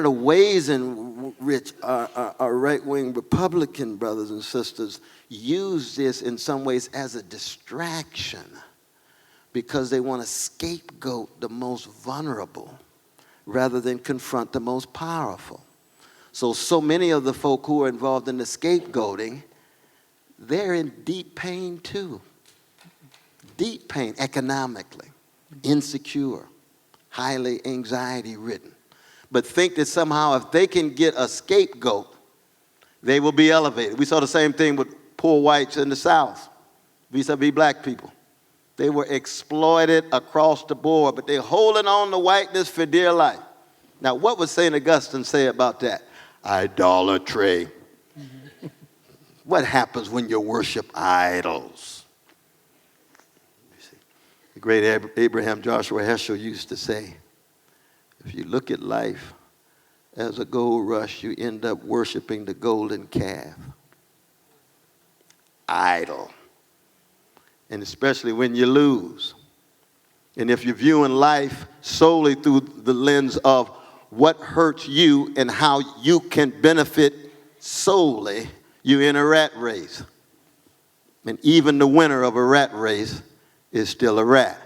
the ways in which our right-wing Republican brothers and sisters use this in some ways as a distraction because they want to scapegoat the most vulnerable rather than confront the most powerful. So many of the folk who are involved in the scapegoating, they're in deep pain too. Deep pain economically, insecure, highly anxiety-ridden, but think that somehow if they can get a scapegoat, they will be elevated. We saw the same thing with poor whites in the South, vis-a-vis black people. They were exploited across the board, but they're holding on to whiteness for dear life. Now, what would St. Augustine say about that? Idolatry. What happens when you worship idols? The great Abraham Joshua Heschel used to say, if you look at life as a gold rush, you end up worshiping the golden calf. Idol. And especially when you lose. And if you're viewing life solely through the lens of what hurts you and how you can benefit solely, you're in a rat race. And even the winner of a rat race is still a rat.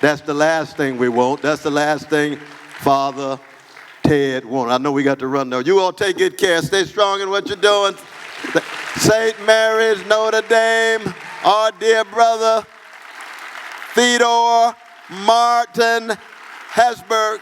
That's the last thing we want. That's the last thing Father Ted wants. I know we got to run though. You all take good care. Stay strong in what you're doing. St. Mary's, Notre Dame, our dear brother, Theodore Martin Hesburgh.